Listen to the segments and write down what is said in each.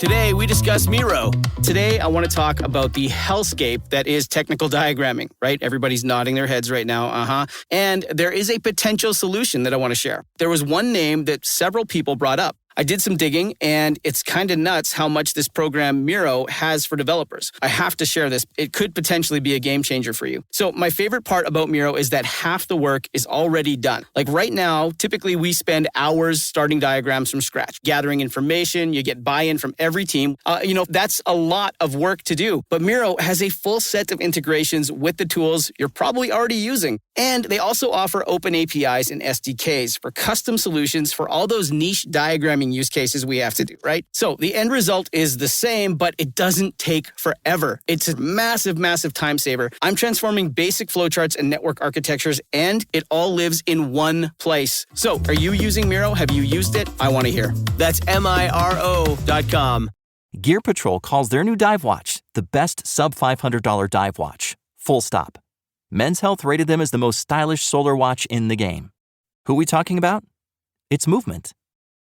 Today, we discuss Miro. Today, I want to talk about the hellscape that is technical diagramming, right? Everybody's nodding their heads right now, And there is a potential solution that I want to share. There was one name that several people brought up. I did some digging, and it's kind of nuts how much this program Miro has for developers. I have to share this. It could potentially be a game changer for you. So my favorite part about Miro is that half the work is already done. Like right now, typically we spend hours starting diagrams from scratch, gathering information. You get buy-in from every team. That's a lot of work to do. But Miro has a full set of integrations with the tools you're probably already using. And they also offer open APIs and SDKs for custom solutions for all those niche diagramming use cases we have to do, right? So the end result is the same, but it doesn't take forever. It's a massive, massive time saver. I'm transforming basic flowcharts and network architectures, and it all lives in one place. So are you using Miro? Have you used it? I want to hear. That's MIRO.com. Gear Patrol calls their new dive watch the best sub-$500 dive watch. Full stop. Men's Health rated them as the most stylish solar watch in the game. Who are we talking about? It's Movement.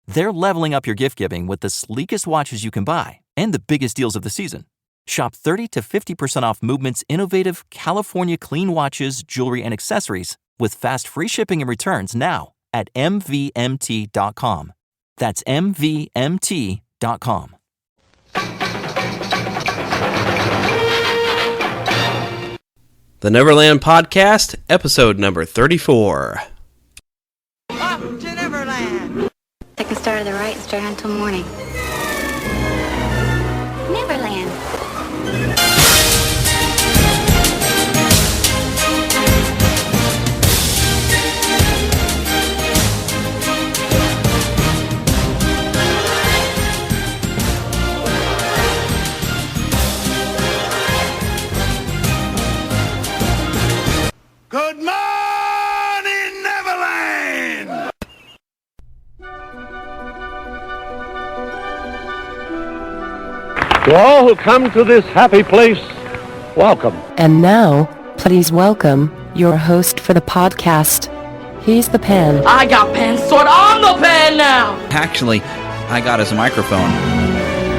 They're leveling up your gift giving with the sleekest watches you can buy and the biggest deals of the season. Shop 30 to 50% off Movement's innovative California clean watches, jewelry, and accessories with fast free shipping and returns now at MVMT.com. That's MVMT.com. The Neverland Podcast, episode number 34. Up to Neverland! Take a start to the right and straight until morning. Neverland. Good morning, Neverland! To all who come to this happy place, welcome. And now, please welcome your host for the podcast. He's the pen. I got pen sword on the pen now! Actually, I got his microphone.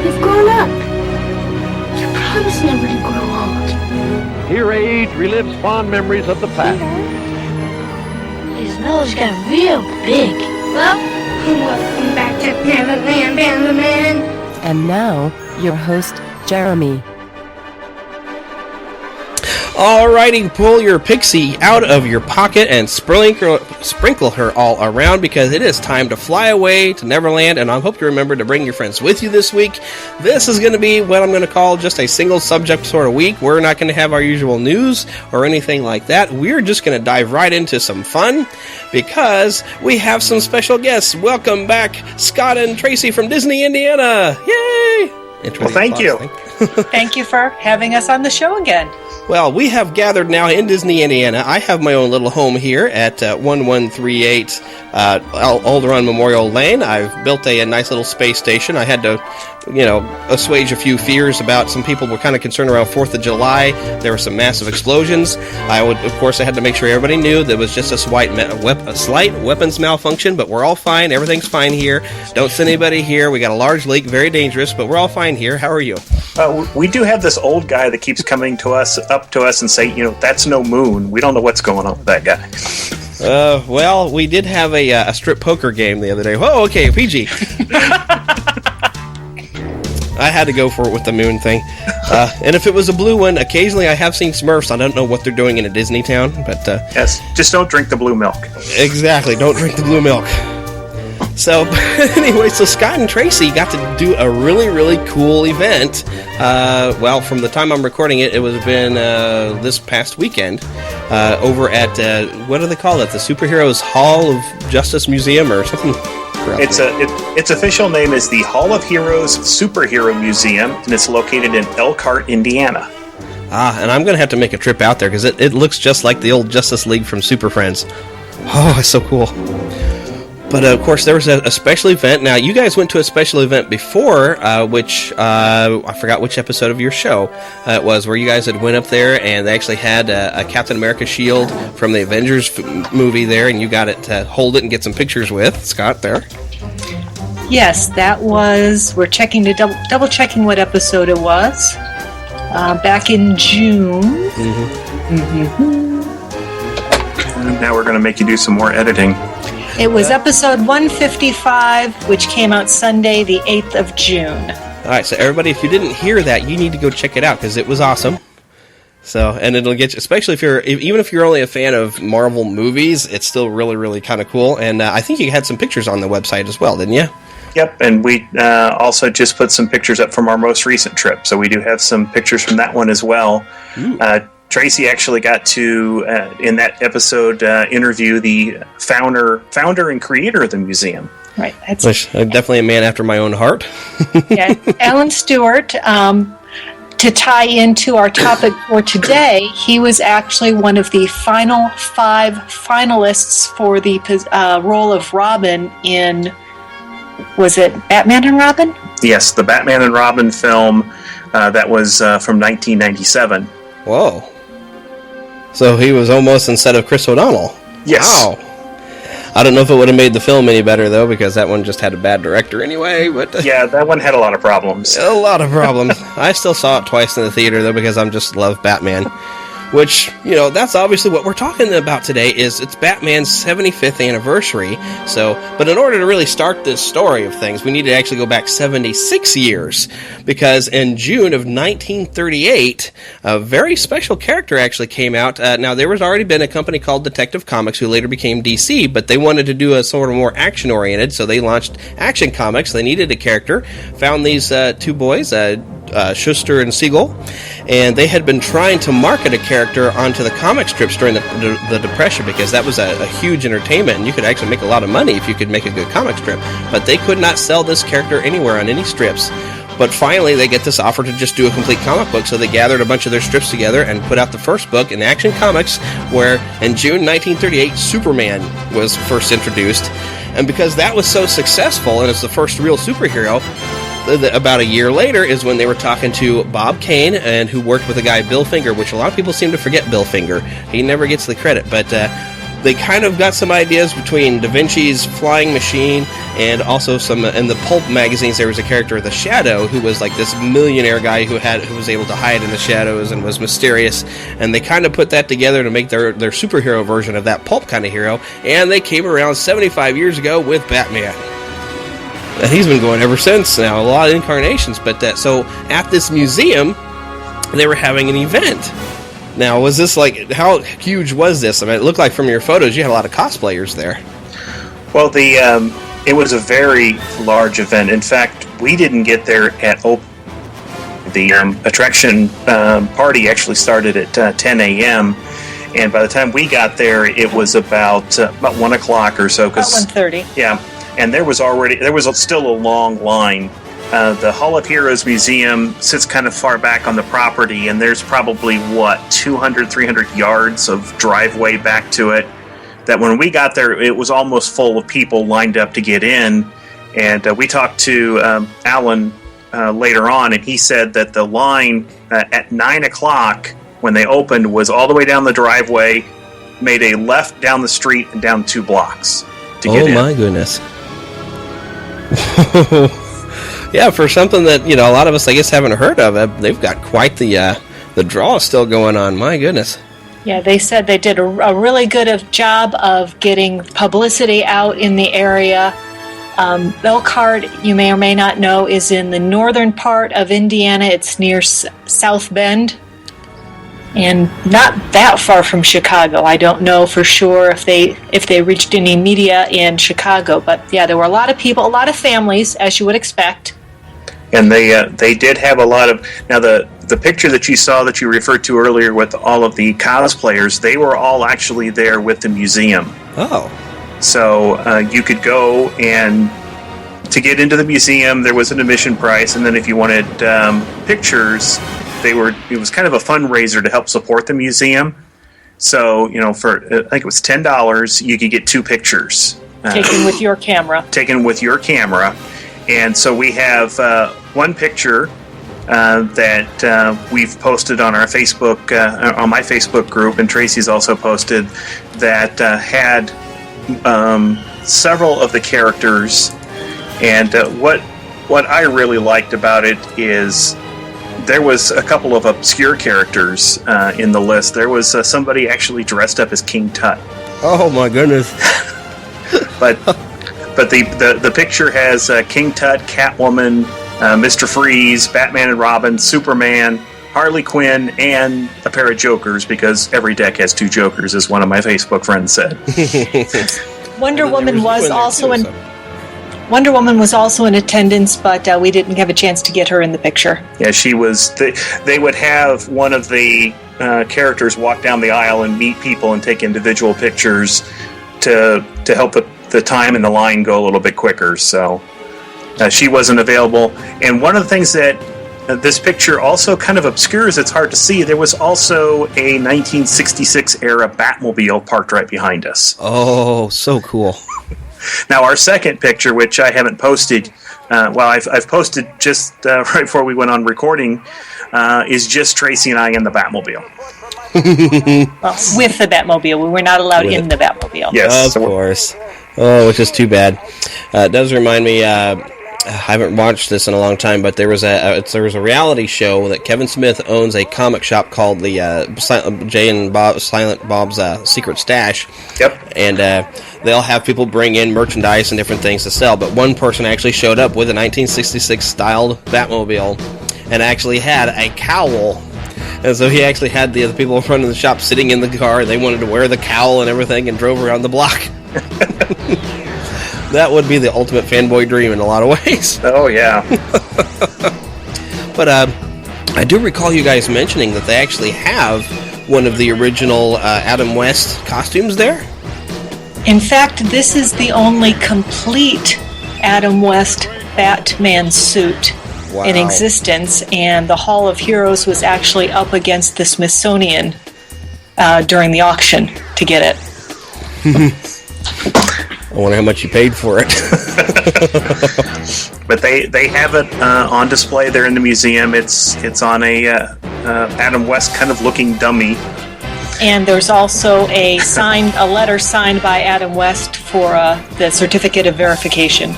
You've grown up. You promised never to grow old. Here age relives fond memories of the past. His nose got real big. Well, welcome back to Neverland, Neverland. And now, your host, Jeremy. Alrighty, pull your pixie out of your pocket and sprinkle her all around because it is time to fly away to Neverland, and I hope you remember to bring your friends with you this week. This is going to be what I'm going to call just a single subject sort of week. We're not going to have our usual news or anything like that. We're just going to dive right into some fun because we have some special guests. Welcome back, Scott and Tracy from Disney, Indiana. Yay! Well, thank you. Thank you for having us on the show again. Well, we have gathered now in Disney, Indiana. I have my own little home here at 1138 Alderaan Memorial Lane. I've built a nice little space station. I had to, assuage a few fears about some people were kind of concerned around 4th of July. There were some massive explosions. I had to make sure everybody knew there was just a slight weapons malfunction, but we're all fine. Everything's fine here. Don't send anybody here. We got a large leak, very dangerous, but we're all fine here. How are you? We do have this old guy that keeps coming up to us and saying, that's no moon. We don't know what's going on with that guy. Well, we did have a strip poker game the other day. Whoa, okay, PG. I had to go for it with the moon thing. And if it was a blue one, occasionally I have seen Smurfs. I don't know what they're doing in a Disney town, but... yes, just don't drink the blue milk. Exactly, don't drink the blue milk. So, anyway, Scott and Tracy got to do a really, really cool event. From the time I'm recording it, it was been this past weekend over at, what do they call it? The Superheroes Hall of Justice Museum or something? Its official name is the Hall of Heroes Superhero Museum, and it's located in Elkhart, Indiana. And I'm going to have to make a trip out there because it looks just like the old Justice League from Super Friends. Oh, it's so cool. But, of course, there was a special event. Now, you guys went to a special event before, which I forgot which episode of your show it was, where you guys had went up there, and they actually had a Captain America shield from the Avengers movie there, and you got it to hold it and get some pictures with. Scott, there. Yes, that was. We're checking to double checking what episode it was. Back in June. And now we're going to make you do some more editing. It was episode 155, which came out Sunday, the 8th of June. All right, so everybody, if you didn't hear that, you need to go check it out because it was awesome. So, and it'll get you, especially even if you're only a fan of Marvel movies, it's still really, really kind of cool. And I think you had some pictures on the website as well, didn't you? Yep, and we also just put some pictures up from our most recent trip, so we do have some pictures from that one as well. Tracy actually got to, in that episode, interview the founder and creator of the museum. Right. Which definitely a man after my own heart. Yeah, Alan Stewart. To tie into our topic for today, he was actually one of the final 5 finalists for the role of Robin in, was it Batman and Robin? Yes, the Batman and Robin film that was from 1997. Whoa. So he was almost instead of Chris O'Donnell. Yes. Wow. I don't know if it would have made the film any better, though, because that one just had a bad director anyway. But yeah, that one had a lot of problems. A lot of problems. I still saw it twice in the theater, though, because I just love Batman. Which, that's obviously what we're talking about today, is it's Batman's 75th anniversary. So, but in order to really start this story of things, we need to actually go back 76 years. Because in June of 1938, a very special character actually came out. Now, there was already been a company called Detective Comics, who later became DC, but they wanted to do a sort of more action-oriented, so they launched Action Comics. They needed a character, found these 2 boys, Schuster and Siegel, and they had been trying to market a character onto the comic strips during the Depression, because that was a huge entertainment, and you could actually make a lot of money if you could make a good comic strip, but they could not sell this character anywhere on any strips. But finally, they get this offer to just do a complete comic book, so they gathered a bunch of their strips together and put out the first book in Action Comics, where in June 1938, Superman was first introduced. And because that was so successful, and it's the first real superhero, about a year later is when they were talking to Bob Kane, and who worked with a guy, Bill Finger, which a lot of people seem to forget Bill Finger. He never gets the credit, but they kind of got some ideas between Da Vinci's Flying Machine and also some, in the pulp magazines, there was a character, The Shadow, who was like this millionaire guy who was able to hide in the shadows and was mysterious, and they kind of put that together to make their superhero version of that pulp kind of hero, and they came around 75 years ago with Batman. And he's been going ever since now, a lot of incarnations. But so at this museum, they were having an event. Now, was this how huge was this? I mean, it looked like from your photos you had a lot of cosplayers there. Well, it was a very large event. In fact, we didn't get there at open. The attraction party actually started at 10 a.m. And by the time we got there, it was about 1 o'clock or so. About 1:30. Yeah. And there was still a long line. The Hall of Heroes Museum sits kind of far back on the property, and there's probably, 200, 300 yards of driveway back to it, that when we got there, it was almost full of people lined up to get in. And we talked to Alan later on, and he said that the line at 9 o'clock, when they opened, was all the way down the driveway, made a left down the street, and down 2 blocks to get in. Oh, my goodness. Yeah, for something that a lot of us, I guess, haven't heard of, they've got quite the draw still going on. My goodness. Yeah, they said they did a really good job of getting publicity out in the area. Elkhart, you may or may not know, is in the northern part of Indiana. It's near South Bend, and not that far from Chicago. I don't know for sure if they reached any media in Chicago, but yeah, there were a lot of people, a lot of families, as you would expect. And they did have a lot of, now the picture that you saw that you referred to earlier with all of the cosplayers, they were all actually there with the museum. Oh. So you could go, and to get into the museum, there was an admission price, and then if you wanted pictures, it was kind of a fundraiser to help support the museum. So, for I think it was $10, you could get 2 pictures. Taken with your camera. And so we have one picture that we've posted on our Facebook, on my Facebook group, and Tracy's also posted, that had several of the characters And what I really liked about it is there was a couple of obscure characters in the list. There was somebody actually dressed up as King Tut. Oh my goodness! But the picture has King Tut, Catwoman, Mr. Freeze, Batman and Robin, Superman, Harley Quinn, and a pair of Jokers, because every deck has 2 Jokers, as one of my Facebook friends said. Wonder Woman was also in attendance, but we didn't have a chance to get her in the picture. Yeah, she was. They would have one of the characters walk down the aisle and meet people and take individual pictures to help the time and the line go a little bit quicker. So she wasn't available. And one of the things that this picture also kind of obscures, it's hard to see, there was also a 1966 era Batmobile parked right behind us. Oh, so cool. Now, our second picture, which I haven't posted, I've posted just right before we went on recording, is just Tracy and I in the Batmobile. Well, with the Batmobile. We were not allowed in the Batmobile. Yes. Of course. Oh, which is too bad. It does remind me, I haven't watched this in a long time, but there was a reality show that Kevin Smith owns a comic shop called the Jay and Silent Bob's Secret Stash. Yep. And they'll have people bring in merchandise and different things to sell, but one person actually showed up with a 1966 styled Batmobile and actually had a cowl. And so he actually had the other people in front of the shop sitting in the car. They wanted to wear the cowl and everything and drove around the block. That would be the ultimate fanboy dream in a lot of ways. Oh, yeah. But I do recall you guys mentioning that they actually have one of the original Adam West costumes there. In fact, this is the only complete Adam West Batman suit in existence, and the Hall of Heroes was actually up against the Smithsonian during the auction to get it. I wonder how much you paid for it. But they have it on display there in the museum. It's on a Adam West kind of looking dummy. And there's also a letter signed by Adam West for the certificate of verification.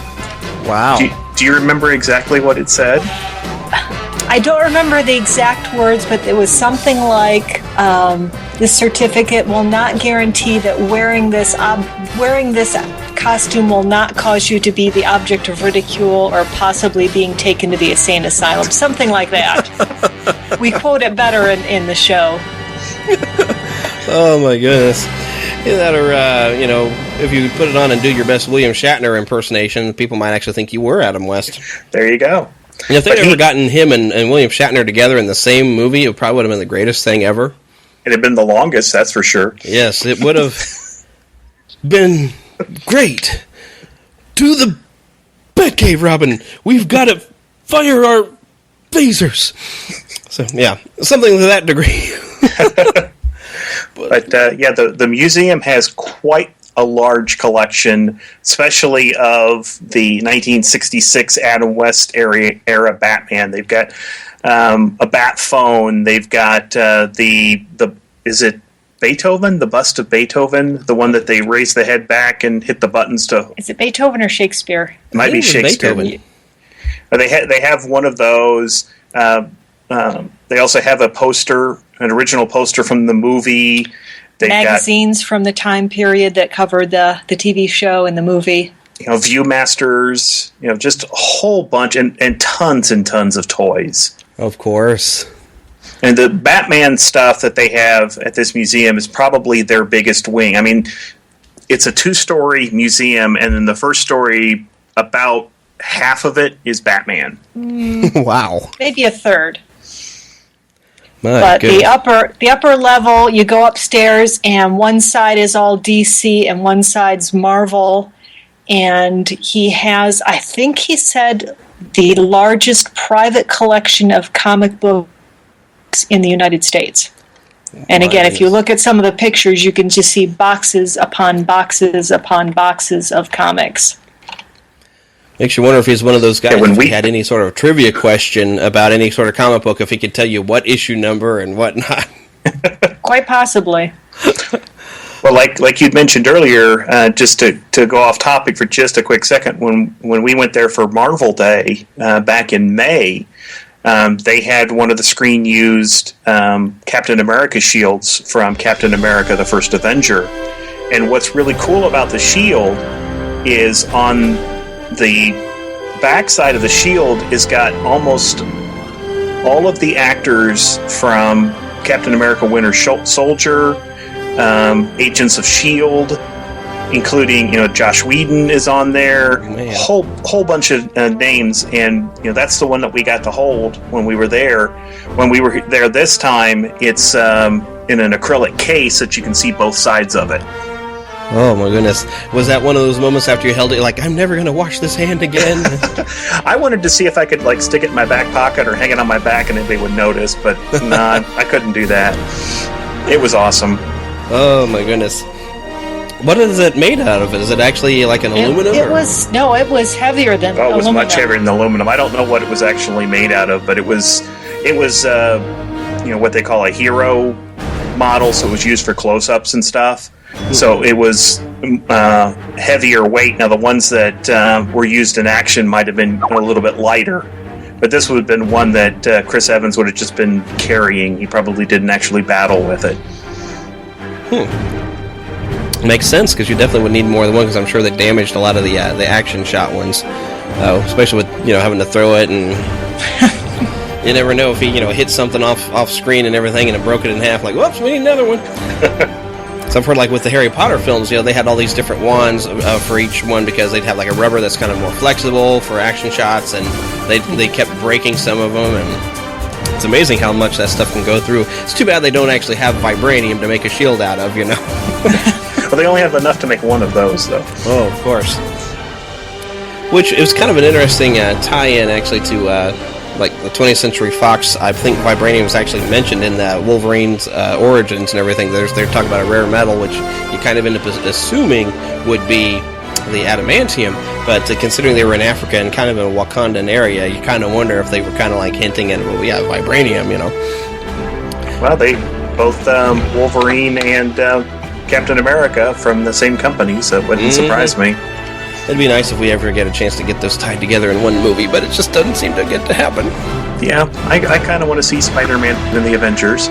Wow. Do you remember exactly what it said? I don't remember the exact words, but it was something like, this certificate will not guarantee that wearing this costume will not cause you to be the object of ridicule or possibly being taken to the insane asylum. Something like that. We quote it better in the show. Oh my goodness. That or, if you put it on and do your best William Shatner impersonation, people might actually think you were Adam West. There you go. And if they'd ever gotten him and William Shatner together in the same movie, it probably would have been the greatest thing ever. It'd have been the longest, that's for sure. Yes, it would have been great. To the Batcave, Robin. We've got to fire our phasers. So, yeah, something to that degree. But the museum has quite a large collection, especially of the 1966 Adam West era Batman. They've got a bat phone. They've got is it Beethoven? The bust of Beethoven, the one that they raise the head back and hit the buttons to. Is it Beethoven or Shakespeare? It might be Shakespeare. They have one of those. They also have a poster, an original poster from the movie. They've magazines from the time period that covered the TV show and the movie. Viewmasters, just a whole bunch and tons of toys. Of course. And the Batman stuff that they have at this museum is probably their biggest wing. I mean, it's a 2-story museum, and in the first story, about half of it is Batman. Wow. Maybe a third. But the upper level, you go upstairs, and one side is all DC and one side's Marvel. And he has, I think he said, the largest private collection of comic books in the United States. And again, if you look at some of the pictures, you can just see boxes upon boxes upon boxes of comics. Makes you wonder if he's one of those guys, if he had any sort of trivia question about any sort of comic book, if he could tell you what issue number and whatnot. Quite possibly. Well, like you'd mentioned earlier, just to go off topic for just a quick second, when we went there for Marvel Day back in May, they had one of the screen-used Captain America shields from Captain America: The First Avenger. And what's really cool about the shield is on the back side of the shield is got almost all of the actors from Captain America: Winter Soldier, Agents of S.H.I.E.L.D., including, Josh Whedon is on there, whole bunch of names, and that's the one that we got to hold when we were there. When we were there this time, it's in an acrylic case that you can see both sides of it. Oh my goodness. Was that one of those moments after you held it, like, I'm never going to wash this hand again? I wanted to see if I could stick it in my back pocket or hang it on my back and if they would notice, but nah, I couldn't do that. It was awesome. Oh my goodness. What is it made out of? Is it actually like an aluminum? It was heavier than aluminum. It was much heavier than aluminum. I don't know what it was actually made out of, but it was what they call a hero model, so it was used for close-ups and stuff. So it was heavier weight. Now the ones that were used in action might have been a little bit lighter, but this would have been one that Chris Evans would have just been carrying. He probably didn't actually battle with it. Makes sense, because you definitely would need more than one, because I'm sure they damaged a lot of the action shot ones, especially with having to throw it, and you never know if he hit something off screen and everything and it broke it in half, like, whoops, we need another one. So I've heard, like with the Harry Potter films, they had all these different wands for each one, because they'd have like a rubber that's kind of more flexible for action shots, and they kept breaking some of them, and it's amazing how much that stuff can go through. It's too bad they don't actually have vibranium to make a shield out of, Well, they only have enough to make one of those, though. Oh, of course. Which is kind of an interesting tie-in, actually, to like the 20th Century Fox. I think vibranium was actually mentioned in Wolverine's origins and everything. They're talking about a rare metal, which you kind of end up assuming would be the adamantium. But considering they were in Africa and kind of in a Wakandan area, you kind of wonder if they were kind of like hinting at, well, yeah, vibranium, Well, they both Wolverine and Captain America from the same company, so it wouldn't surprise me. It'd be nice if we ever get a chance to get those tied together in one movie, but it just doesn't seem to get to happen. Yeah, I kind of want to see Spider-Man in the Avengers.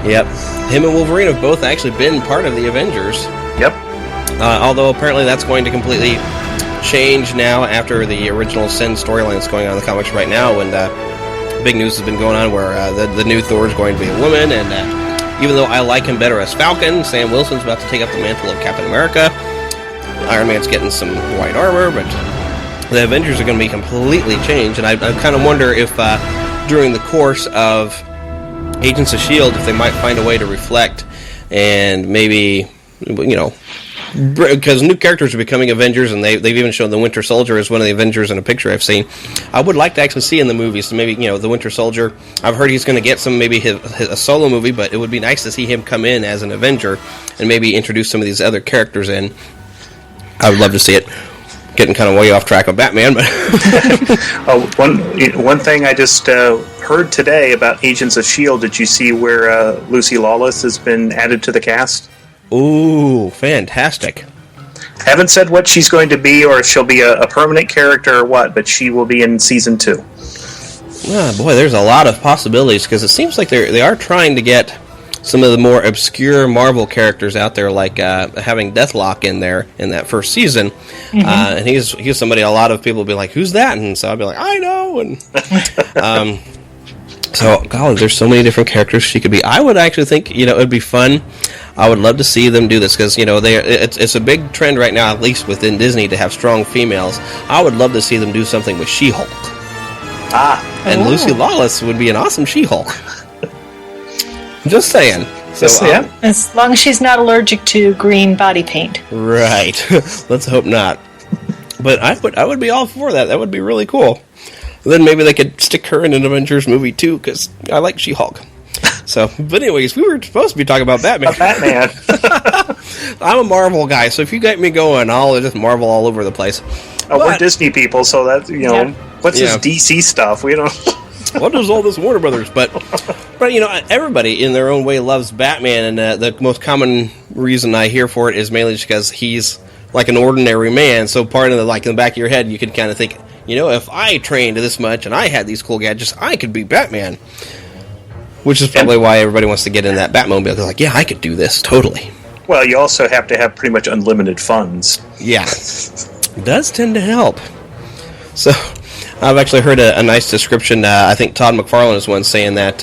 Yep. Him and Wolverine have both actually been part of the Avengers. Yep. Although apparently that's going to completely change now after the original Sin storyline that's going on in the comics right now, and big news has been going on where the new Thor is going to be a woman, and even though I like him better as Falcon, Sam Wilson's about to take up the mantle of Captain America. Iron Man's getting some white armor, but the Avengers are going to be completely changed, and I kind of wonder if during the course of Agents of S.H.I.E.L.D., if they might find a way to reflect and maybe, because new characters are becoming Avengers, and they've even shown the Winter Soldier as one of the Avengers in a picture I've seen. I would like to actually see in the movies, so maybe, the Winter Soldier, I've heard he's going to get some, maybe a solo movie, but it would be nice to see him come in as an Avenger and maybe introduce some of these other characters in. I would love to see it. Getting kind of way off track of Batman, but one thing I just heard today about Agents of S.H.I.E.L.D., did you see where Lucy Lawless has been added to the cast? Ooh, fantastic. Haven't said what she's going to be, or if she'll be a permanent character or what, but she will be in Season 2. Oh, boy, there's a lot of possibilities, because it seems like they are trying to get some of the more obscure Marvel characters out there, like having Deathlock in there in that first season. Mm-hmm. And he's somebody a lot of people will be like, who's that? And so I'll be like, I know. And so, God, there's so many different characters she could be. I would actually think, it would be fun. I would love to see them do this, because, it's a big trend right now, at least within Disney, to have strong females. I would love to see them do something with She-Hulk. And Lucy Lawless would be an awesome She-Hulk. Just saying. So, yeah. As long as she's not allergic to green body paint. Right. Let's hope not. But I would be all for that. That would be really cool. Then maybe they could stick her in an Avengers movie too, because I like She-Hulk. So, but anyways, we were supposed to be talking about Batman. I'm a Marvel guy, so if you get me going, I'll just Marvel all over the place. We're Disney people, so that's what's this DC stuff? We don't. What is all this Warner Brothers? But everybody in their own way loves Batman, and the most common reason I hear for it is mainly just because he's like an ordinary man. So part of the, like, in the back of your head, you could kind of think, you know, if I trained this much and I had these cool gadgets, I could be Batman. Which is probably why everybody wants to get in that Batmobile. They're like, yeah, I could do this, totally. Well, you also have to have pretty much unlimited funds. Yeah. It does tend to help. So, I've actually heard a nice description. I think Todd McFarlane is one saying that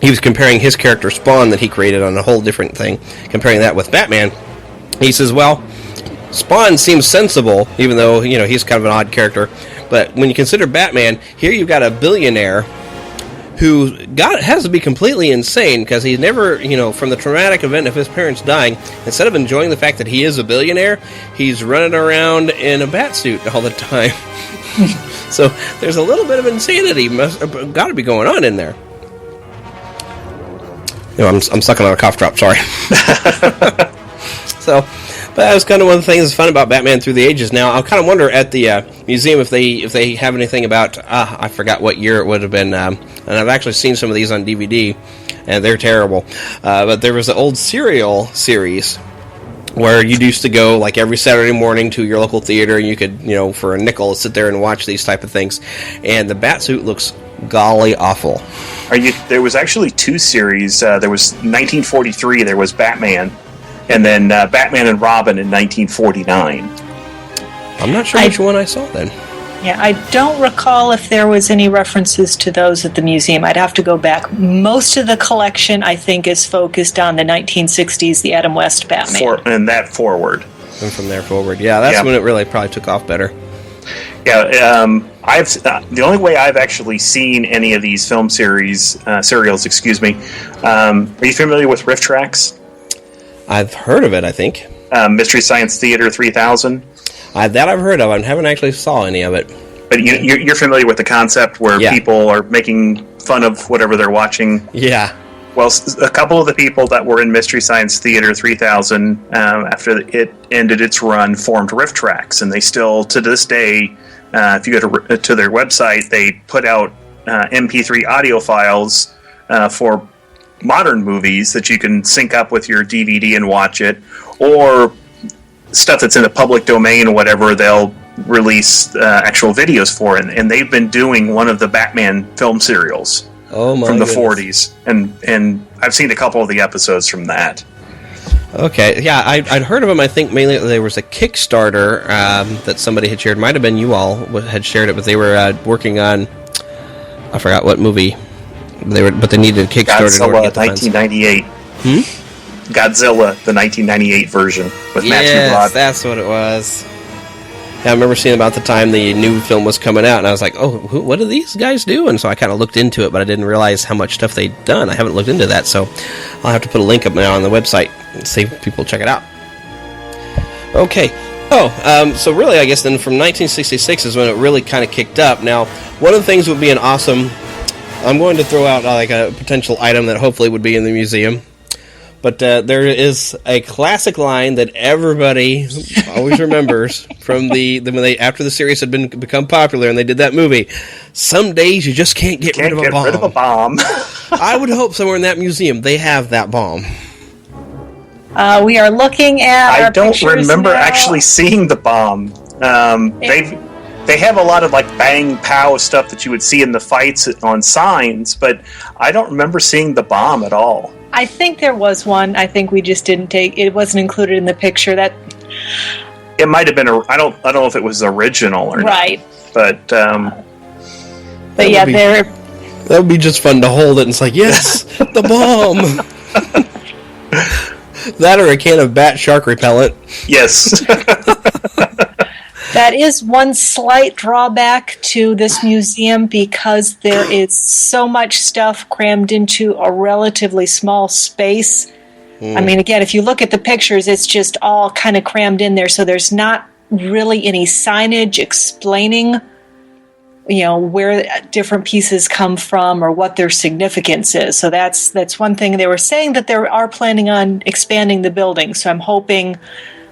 he was comparing his character Spawn that he created on a whole different thing, comparing that with Batman. He says, well, Spawn seems sensible, even though, you know, he's kind of an odd character. But when you consider Batman, here you've got a billionaire who has to be completely insane because he's never, you know, from the traumatic event of his parents dying, instead of enjoying the fact that he is a billionaire, he's running around in a bat suit all the time. So there's a little bit of insanity got to be going on in there. You know, I'm sucking on a cough drop, sorry. So, but that was kind of one of the things that's fun about Batman Through the Ages. Now, I kind of wonder at the museum if they have anything about, I forgot what year it would have been, and I've actually seen some of these on DVD, and they're terrible. But there was an old serial series where you used to go like every Saturday morning to your local theater, and you could, you know, for a nickel, sit there and watch these type of things. And the Batsuit looks golly awful. There was actually two series. There was 1943. There was Batman, and then Batman and Robin in 1949. I'm not sure which one I saw then. Yeah, I don't recall if there was any references to those at the museum. I'd have to go back. Most of the collection, I think, is focused on the 1960s, the Adam West Batman. And that forward. And from there forward. Yeah, that's when it really probably took off better. Yeah, the only way I've actually seen any of these film serials, are you familiar with Riff Tracks? I've heard of it, I think. Mystery Science Theater 3000? That I've heard of. I haven't actually saw any of it. But you're familiar with the concept where people are making fun of whatever they're watching? Yeah. Well, a couple of the people that were in Mystery Science Theater 3000, after it ended its run, formed Riff Tracks. And they still, to this day, if you go to their website, they put out MP3 audio files for modern movies that you can sync up with your DVD and watch it, or stuff that's in the public domain or whatever, they'll release actual videos for it. And they've been doing one of the Batman film serials from the 40s. And I've seen a couple of the episodes from that. Okay, yeah, I'd heard of them. I think mainly there was a Kickstarter that somebody had shared. Might have been you all had shared it, but they were working on, I forgot what movie. But they needed a Kickstarter in order to get the 1998. Godzilla, the 1998 version with Matthew Broderick. That's what it was. Yeah, I remember seeing about the time the new film was coming out, and I was like, oh, what do these guys do? And so I kind of looked into it, but I didn't realize how much stuff they'd done. I haven't looked into that, so I'll have to put a link up now on the website and see if people check it out. Okay. So really, I guess then from 1966 is when it really kind of kicked up. Now, one of the things would be I'm going to throw out like a potential item that hopefully would be in the museum. But there is a classic line that everybody always remembers from after the series had become popular and they did that movie. Some days you just can't get rid of a bomb. I would hope somewhere in that museum they have that bomb. We are looking at. I don't remember actually seeing the bomb. They have a lot of like bang pow stuff that you would see in the fights on signs, but I don't remember seeing the bomb at all. I think there was one. I think we just didn't take it. Wasn't included in the picture. That it might have been. I don't know if it was original or right. Not. But yeah, that would be just fun to hold it and it's like, yes, the bomb. That or a can of bat shark repellent. Yes. That is one slight drawback to this museum because there is so much stuff crammed into a relatively small space. I mean, again, if you look at the pictures, it's just all kind of crammed in there, so there's not really any signage explaining, where different pieces come from or what their significance is. So that's one thing. They were saying that they are planning on expanding the building, so I'm hoping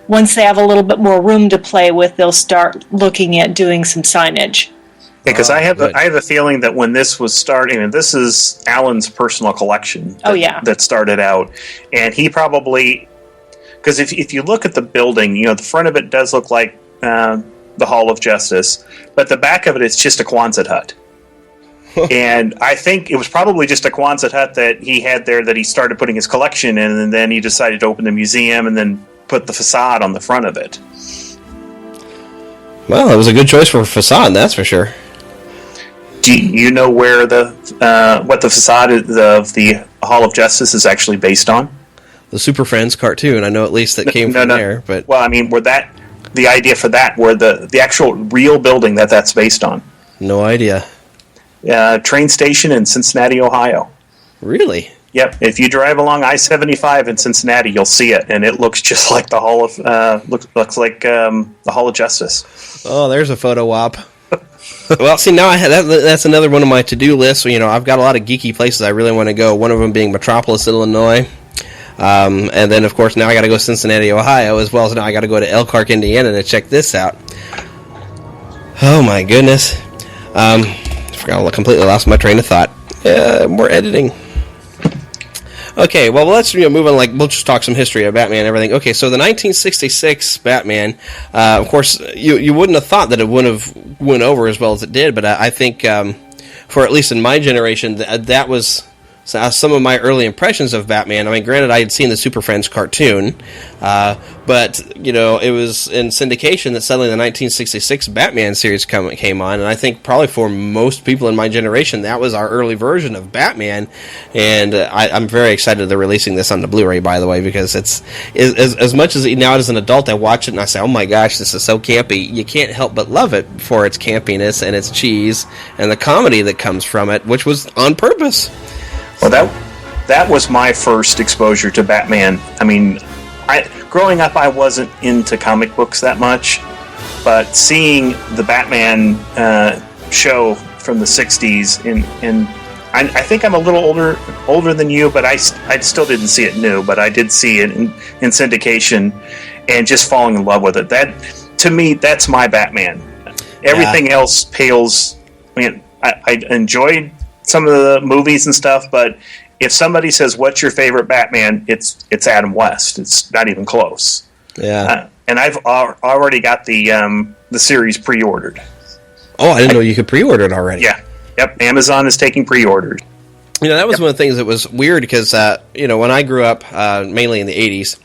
once they have a little bit more room to play with, they'll start looking at doing some signage. Because I have a feeling that when this was starting, and this is Alan's personal collection that started out, and he probably Because if you look at the building, you know, the front of it does look like the Hall of Justice, but the back of it, it's just a Quonset hut. And I think it was probably just a Quonset hut that he had there that he started putting his collection in, and then he decided to open the museum and then put the facade on the front of it. Well, it was a good choice for a facade, that's for sure. Do you know where what the facade of the Hall of Justice is actually based on? The Super Friends cartoon. I know at least that came from there. But well, I mean, the idea for that, where the actual real building that's based on? No idea. Train station in Cincinnati, Ohio. Really? Yep. If you drive along I-75 in Cincinnati, you'll see it, and it looks just like the Hall of looks like the Hall of Justice. Oh, there's a photo op. Well, see, now that's another one of my to-do lists. You know, I've got a lot of geeky places I really want to go. One of them being Metropolis, Illinois. And then, of course, now I got to go to Cincinnati, Ohio, as well as now I got to go to Elkhart, Indiana to check this out. Oh, my goodness. I completely lost my train of thought. More editing. Okay, well, let's move on. We'll just talk some history of Batman and everything. Okay, so the 1966 Batman, of course, you wouldn't have thought that it wouldn't have went over as well as it did, but I think for at least in my generation, that was some of my early impressions of Batman. I mean, granted, I had seen the Super Friends cartoon, but, you know, it was in syndication that suddenly the 1966 Batman series came on, and I think probably for most people in my generation, that was our early version of Batman, and I'm very excited they're releasing this on the Blu-ray, by the way, because it's as much as now as an adult, I watch it and I say, oh my gosh, this is so campy. You can't help but love it for its campiness and its cheese and the comedy that comes from it, which was on purpose. Well, that was my first exposure to Batman. I mean, growing up, I wasn't into comic books that much, but seeing the Batman show from the 60s, and I think I'm a little older than you, but I still didn't see it new, but I did see it in syndication, and just falling in love with it. That, to me, that's my Batman. Everything else pales. I mean, I enjoyed some of the movies and stuff, but if somebody says, what's your favorite Batman, it's Adam West. It's not even close. Yeah. And I've already got the series pre-ordered. Oh, I didn't know you could pre-order it already. Yeah. Yep. Amazon is taking pre-orders. You know, that was one of the things that was weird because, you know, when I grew up, mainly in the 80s,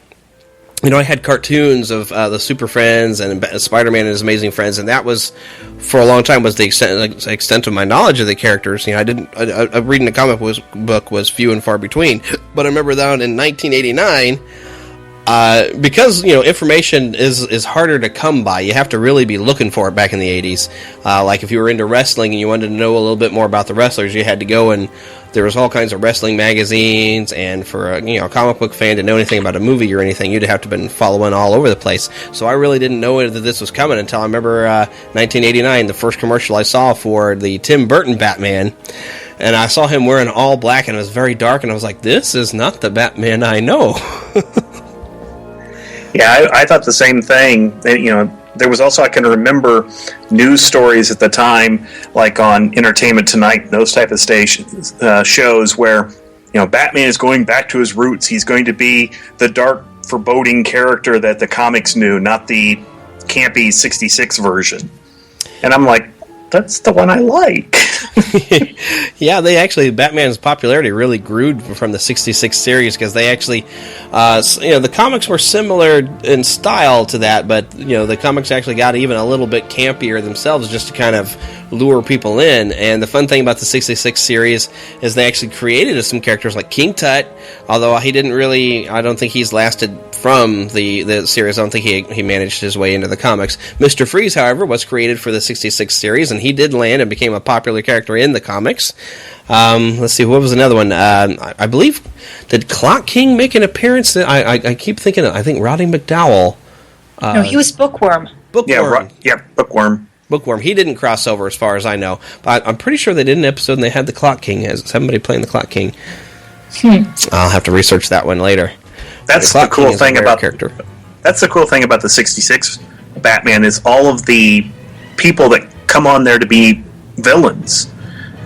you know, I had cartoons of the Super Friends and Spider-Man and His Amazing Friends, and that was, for a long time, was the extent of my knowledge of the characters. You know, reading a comic book was few and far between. But I remember that in 1989, because, you know, information is harder to come by. You have to really be looking for it back in the 80s. Like if you were into wrestling and you wanted to know a little bit more about the wrestlers, you had to go and there was all kinds of wrestling magazines, and for a comic book fan to know anything about a movie or anything, you'd have to have been following all over the place. So I really didn't know that this was coming until I remember 1989, the first commercial I saw for the Tim Burton Batman, and I saw him wearing all black, and it was very dark, and I was like, this is not the Batman I know. Yeah, I thought the same thing. You know, there was also, I can remember news stories at the time, like on Entertainment Tonight, those type of stations, shows where, you know, Batman is going back to his roots. He's going to be the dark, foreboding character that the comics knew, not the campy 66 version. And I'm like, that's the one I like. Yeah, Batman's popularity really grew from the 66 series because they actually, the comics were similar in style to that, but, you know, the comics actually got even a little bit campier themselves just to kind of lure people in. And the fun thing about the 66 series is they actually created some characters like King Tut, although he didn't really, I don't think he's lasted from the series. I don't think he managed his way into the comics. Mr. Freeze, however, was created for the 66 series, and he did land and became a popular character in the comics. Let's see, what was another one? I believe, did Clock King make an appearance? I keep thinking, I think Roddy McDowell. No, he was Bookworm. Bookworm. Bookworm. Bookworm. He didn't cross over as far as I know. But I'm pretty sure they did an episode and they had the Clock King as somebody playing the Clock King. I'll have to research that one later. That's the cool thing about character. That's the cool thing about the 66 Batman is all of the people that come on there to be villains.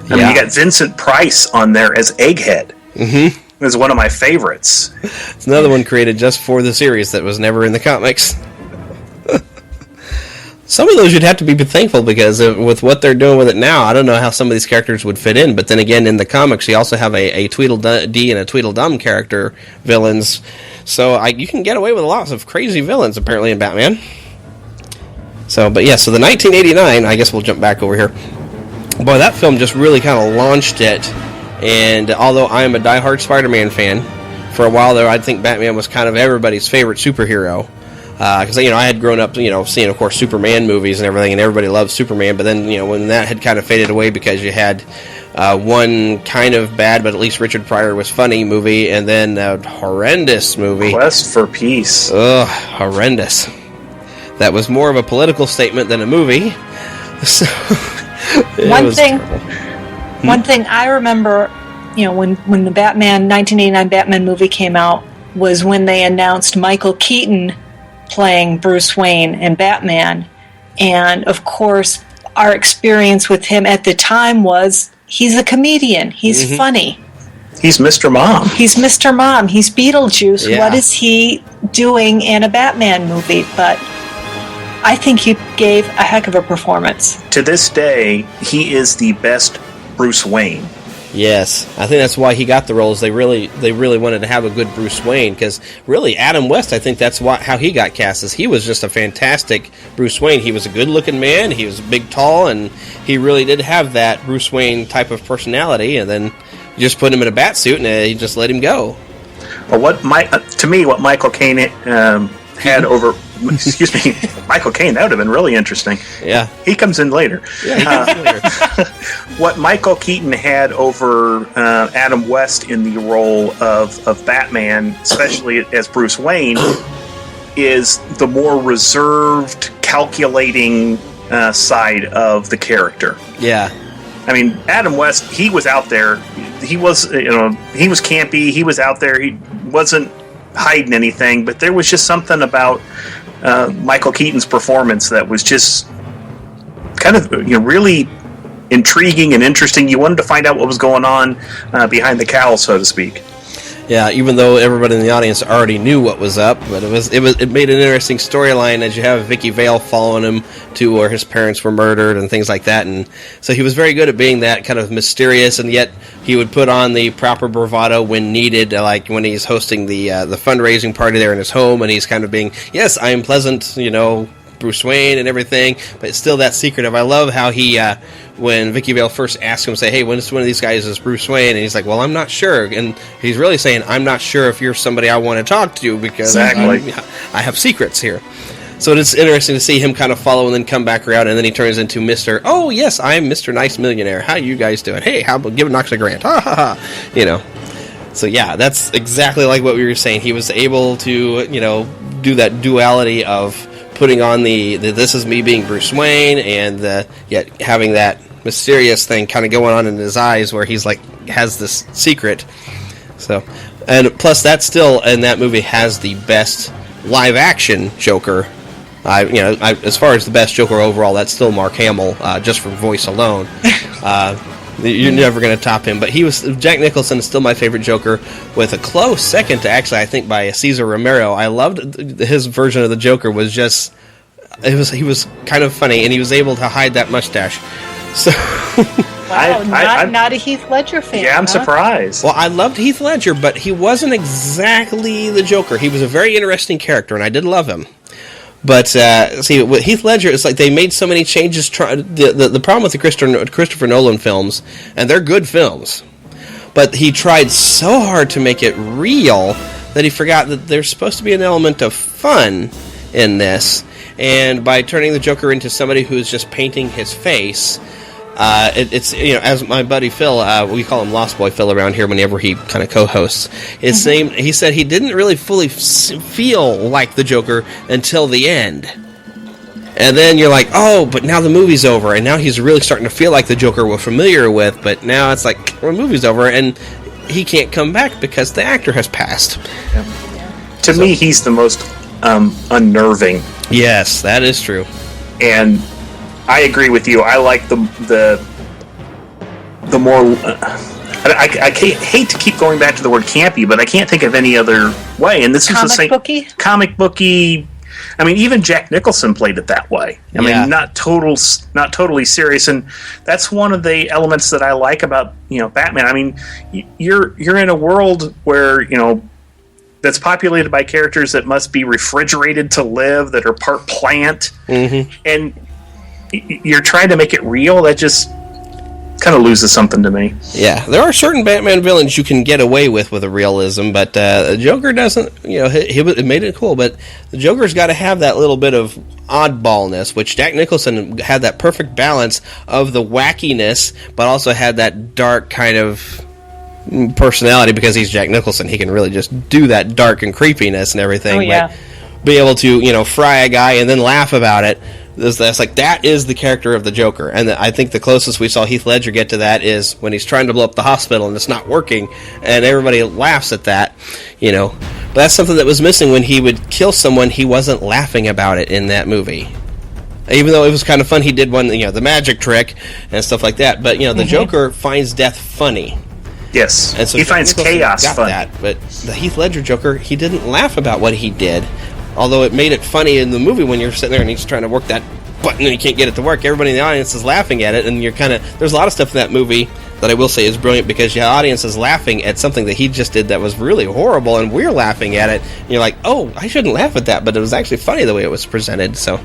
I mean, you got Vincent Price on there as Egghead. Mm-hmm. is one of my favorites. It's another one created just for the series that was never in the comics. Some of those you'd have to be thankful because with what they're doing with it now, I don't know how some of these characters would fit in. But then again, in the comics, you also have a Tweedledee and a Tweedledum character villains. So you can get away with lots of crazy villains, apparently, in Batman. So the 1989, I guess we'll jump back over here. Boy, that film just really kind of launched it. And although I am a diehard Spider-Man fan, for a while there, I think Batman was kind of everybody's favorite superhero. Because, I had grown up, seeing, of course, Superman movies and everything, and everybody loved Superman. But then, when that had kind of faded away because you had one kind of bad, but at least Richard Pryor was funny movie, and then a horrendous movie. Quest for Peace. Ugh, horrendous. That was more of a political statement than a movie. So, One thing I remember, when the Batman 1989 Batman movie came out was when they announced Michael Keaton playing Bruce Wayne in Batman. And of course, our experience with him at the time was he's a comedian. He's funny. He's Mr. Mom. He's Mr. Mom. He's Beetlejuice. Yeah. What is he doing in a Batman movie? But I think he gave a heck of a performance. To this day, he is the best Bruce Wayne. Yes, I think that's why he got the roles. They really wanted to have a good Bruce Wayne, because really Adam West, I think that's how he got cast. Is he was just a fantastic Bruce Wayne. He was a good-looking man. He was big, tall, and he really did have that Bruce Wayne type of personality. And then you just put him in a bat suit and you just let him go. Well, to me, what Michael Caine had over. Excuse me, Michael Caine. That would have been really interesting. Yeah, he comes in later. Yeah, he comes in later. What Michael Keaton had over Adam West in the role of Batman, especially as Bruce Wayne, is the more reserved, calculating side of the character. Yeah. I mean, Adam West, he was out there. He was, he was campy. He was out there. He wasn't hiding anything. But there was just something about Michael Keaton's performance that was just kind of, really intriguing and interesting. You wanted to find out what was going on behind the cowl, so to speak. Yeah, even though everybody in the audience already knew what was up, but it made an interesting storyline as you have Vicky Vale following him to where his parents were murdered and things like that, and so he was very good at being that kind of mysterious, and yet he would put on the proper bravado when needed, like when he's hosting the fundraising party there in his home, and he's kind of being, yes, I am pleasant, Bruce Wayne and everything, but it's still that secretive. I love how he, when Vicky Vale first asked him, say, hey, when one of these guys is Bruce Wayne? And he's like, well, I'm not sure. And he's really saying, I'm not sure if you're somebody I want to talk to because exactly. I have secrets here. So it's interesting to see him kind of follow and then come back around, and then he turns into Mr. Oh, yes, I'm Mr. Nice Millionaire. How you guys doing? Hey, how about giving Knox a grant? Ha, ha, ha. So, yeah, that's exactly like what we were saying. He was able to, do that duality of putting on the this is me being Bruce Wayne, and yet having that mysterious thing kind of going on in his eyes where he's like has this secret. So, and plus that still in that movie has the best live action Joker. As far as the best Joker overall, that's still Mark Hamill, just for voice alone. You're never going to top him. But Jack Nicholson is still my favorite Joker, with a close second to actually, I think, by Cesar Romero. I loved his version of the Joker. He was kind of funny, and he was able to hide that mustache. So, wow, not a Heath Ledger fan. Yeah, I'm surprised. Well, I loved Heath Ledger, but he wasn't exactly the Joker. He was a very interesting character, and I did love him. But, see, with Heath Ledger, it's like they made so many changes. The problem with the Christopher Nolan films, and they're good films, but he tried so hard to make it real that he forgot that there's supposed to be an element of fun in this. And by turning the Joker into somebody who's just painting his face, it's as my buddy Phil, we call him Lost Boy Phil around here whenever he kind of co-hosts. He said he didn't really fully feel like the Joker until the end, and then you're like, oh, but now the movie's over, and now he's really starting to feel like the Joker we're familiar with. But now it's like, well, the movie's over, and he can't come back because the actor has passed. Yeah. To me, he's the most unnerving. Yes, that is true, and I agree with you. I like the more I hate to keep going back to the word campy, but I can't think of any other way. And this is the same comic booky. I mean, even Jack Nicholson played it that way. I mean, not totally serious, and that's one of the elements that I like about Batman. I mean, you're in a world where that's populated by characters that must be refrigerated to live, that are part plant, and you're trying to make it real. That just kind of loses something to me. Yeah, there are certain Batman villains you can get away with a realism, but the Joker doesn't. He made it cool, but the Joker's got to have that little bit of oddballness, which Jack Nicholson had that perfect balance of the wackiness, but also had that dark kind of personality because he's Jack Nicholson. He can really just do that dark and creepiness and everything. Oh, yeah. But be able to fry a guy and then laugh about it. That's like, that is the character of the Joker. And I think the closest we saw Heath Ledger get to that is when he's trying to blow up the hospital and it's not working, and everybody laughs at that, But that's something that was missing. When he would kill someone, he wasn't laughing about it in that movie. Even though it was kind of fun, he did one, the magic trick and stuff like that. But, the Joker finds death funny. Yes, and so he finds chaos funny. That, but the Heath Ledger Joker, he didn't laugh about what he did. Although it made it funny in the movie when you're sitting there and he's trying to work that button and he can't get it to work. Everybody in the audience is laughing at it, and you're there's a lot of stuff in that movie that I will say is brilliant because the audience is laughing at something that he just did that was really horrible, and we're laughing at it. And you're like, oh, I shouldn't laugh at that, but it was actually funny the way it was presented, so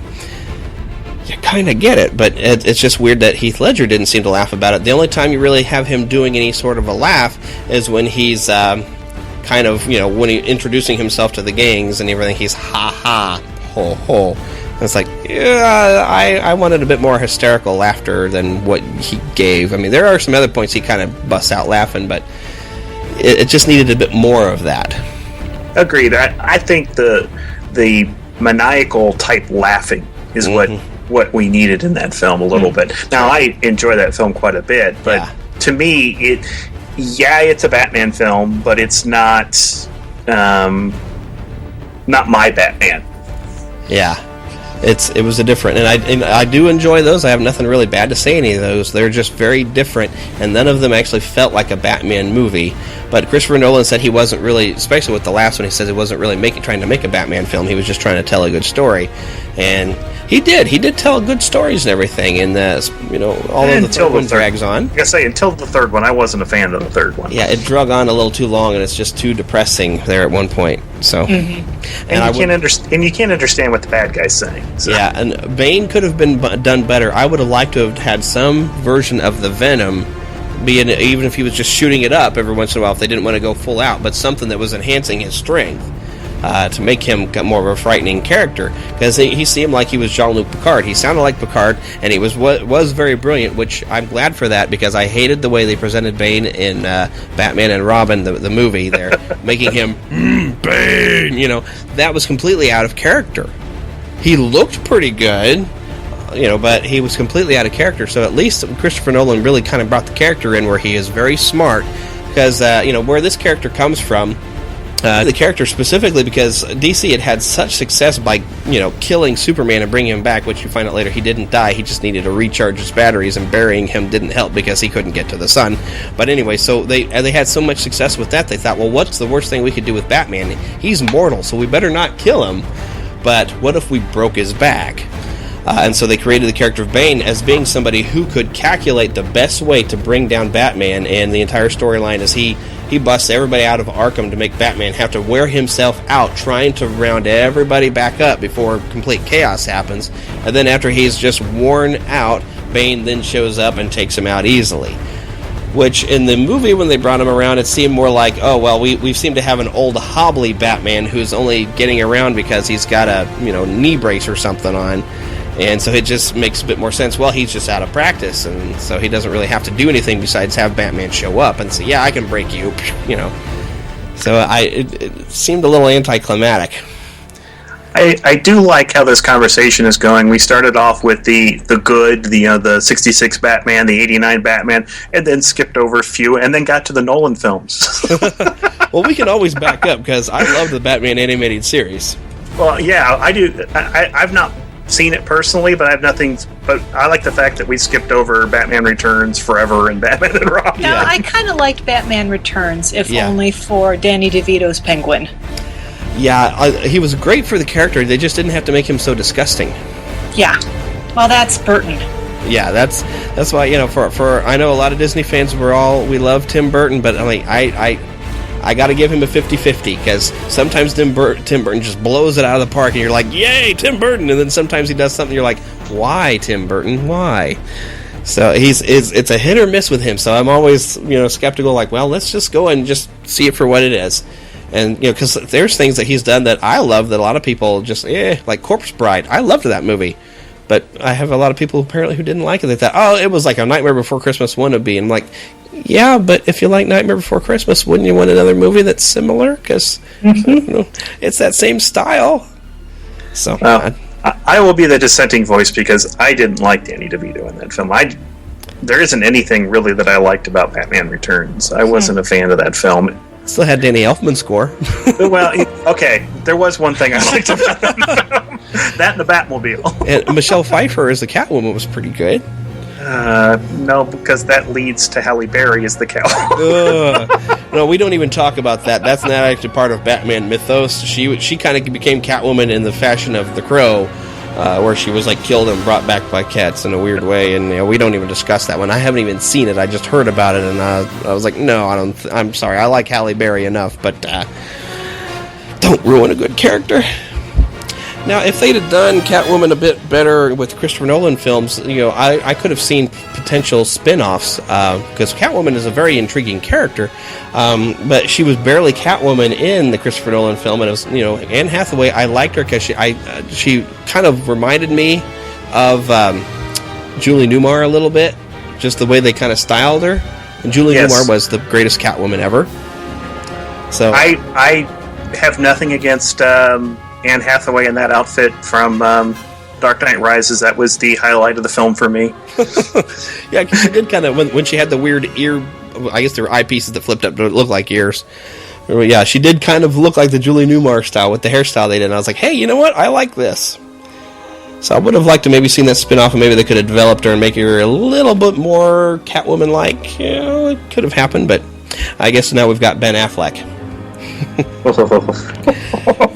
you kind of get it. But it's just weird that Heath Ledger didn't seem to laugh about it. The only time you really have him doing any sort of a laugh is when he's when he's introducing himself to the gangs and everything, he's ha, ho, ho. And it's like, I wanted a bit more hysterical laughter than what he gave. I mean, there are some other points he kind of busts out laughing, but it just needed a bit more of that. Agreed. I think the maniacal type laughing is what we needed in that film a little bit. Now, I enjoy that film quite a bit, but to me, it's a Batman film, but it's not my Batman. Yeah, it was a different, and I do enjoy those. I have nothing really bad to say any of those. They're just very different, and none of them actually felt like a Batman movie. But Christopher Nolan said he wasn't really, especially with the last one, he said he wasn't really trying to make a Batman film. He was just trying to tell a good story, and he did tell good stories and everything. And although the third one drags on, like I say, until the third one, I wasn't a fan of the third one. Yeah, it drug on a little too long, and it's just too depressing there at one point. So, and you can't understand what the bad guy's saying. So. Yeah, and Bane could have been done better. I would have liked to have had some version of the Venom, even if he was just shooting it up every once in a while if they didn't want to go full out, but something that was enhancing his strength to make him more of a frightening character, because he seemed like he was Jean-Luc Picard. He sounded like Picard, and he was very brilliant, which I'm glad for that, because I hated the way they presented Bane in Batman and Robin, the movie there, making him Bane, that was completely out of character. He looked pretty good, but he was completely out of character. So at least Christopher Nolan really kind of brought the character in where he is very smart, because where this character comes from, the character specifically, because DC had such success by killing Superman and bringing him back, which you find out later he didn't die, he just needed to recharge his batteries, and burying him didn't help because he couldn't get to the sun. But anyway, so they had so much success with that, they thought, well, what's the worst thing we could do with Batman? He's mortal, so we better not kill him, but what if we broke his back? And so they created the character of Bane as being somebody who could calculate the best way to bring down Batman, and the entire storyline is he busts everybody out of Arkham to make Batman have to wear himself out trying to round everybody back up before complete chaos happens, and then after he's just worn out, Bane then shows up and takes him out easily. Which, in the movie, when they brought him around, it seemed more like, oh, well, we seem to have an old hobbly Batman who's only getting around because he's got a knee brace or something on. And so it just makes a bit more sense. Well, he's just out of practice, and so he doesn't really have to do anything besides have Batman show up and say, yeah, I can break you, So it seemed a little anticlimactic. I do like how this conversation is going. We started off with the good, the 66 Batman, the 89 Batman, and then skipped over a few, and then got to the Nolan films. Well, we can always back up, because I love the Batman animated series. Well, yeah, I do. I've not seen it personally, but I have nothing. But I like the fact that we skipped over Batman Returns forever and Batman and Robin. Now, I kind of liked Batman Returns, if only for Danny DeVito's Penguin. Yeah, he was great for the character. They just didn't have to make him so disgusting. Yeah. Well, that's Burton. Yeah, that's why, for I know a lot of Disney fans we love Tim Burton, but I got to give him a 50-50, because sometimes Tim Burton just blows it out of the park and you're like, yay, Tim Burton, and then sometimes he does something you're like, why, Tim Burton, why? So it's a hit or miss with him, so I'm always skeptical, like, well, let's just go and just see it for what it is. And because there's things that he's done that I love that a lot of people just like Corpse Bride. I loved that movie. But I have a lot of people apparently who didn't like it. They thought, oh, it was like a Nightmare Before Christmas wannabe. And I'm like, yeah, but if you like Nightmare Before Christmas, wouldn't you want another movie that's similar? Because it's that same style. So I will be the dissenting voice because I didn't like Danny DeVito in that film. There isn't anything really that I liked about Batman Returns. I wasn't a fan of that film. Still had Danny Elfman score. Well, okay, there was one thing I liked about that. That and the Batmobile. And Michelle Pfeiffer as the Catwoman was pretty good. No, because that leads to Halle Berry as the Catwoman. No, we don't even talk about that. That's not actually part of Batman mythos. She kind of became Catwoman in the fashion of The Crow, where she was like killed and brought back by cats in a weird way, and we don't even discuss that one. I haven't even seen it. I just heard about it, and I was like, no, I don't. I'm sorry. I like Halle Berry enough, but don't ruin a good character. Now, if they'd have done Catwoman a bit better with Christopher Nolan films, I could have seen potential spin-offs, because Catwoman is a very intriguing character, but she was barely Catwoman in the Christopher Nolan film, and it was, Anne Hathaway, I liked her because she kind of reminded me of Julie Newmar a little bit, just the way they kind of styled her, and Julie Newmar was the greatest Catwoman ever. So I have nothing against Anne Hathaway in that outfit from Dark Knight Rises. That was the highlight of the film for me. Yeah, because she did kind of, when she had the weird ear, I guess there were eyepieces that flipped up to look like ears. Yeah, she did kind of look like the Julie Newmar style with the hairstyle they did. And I was like, hey, you know what? I like this. So I would have liked to maybe seen that spin-off, and maybe they could have developed her and make her a little bit more Catwoman-like. It could have happened, but I guess now we've got Ben Affleck.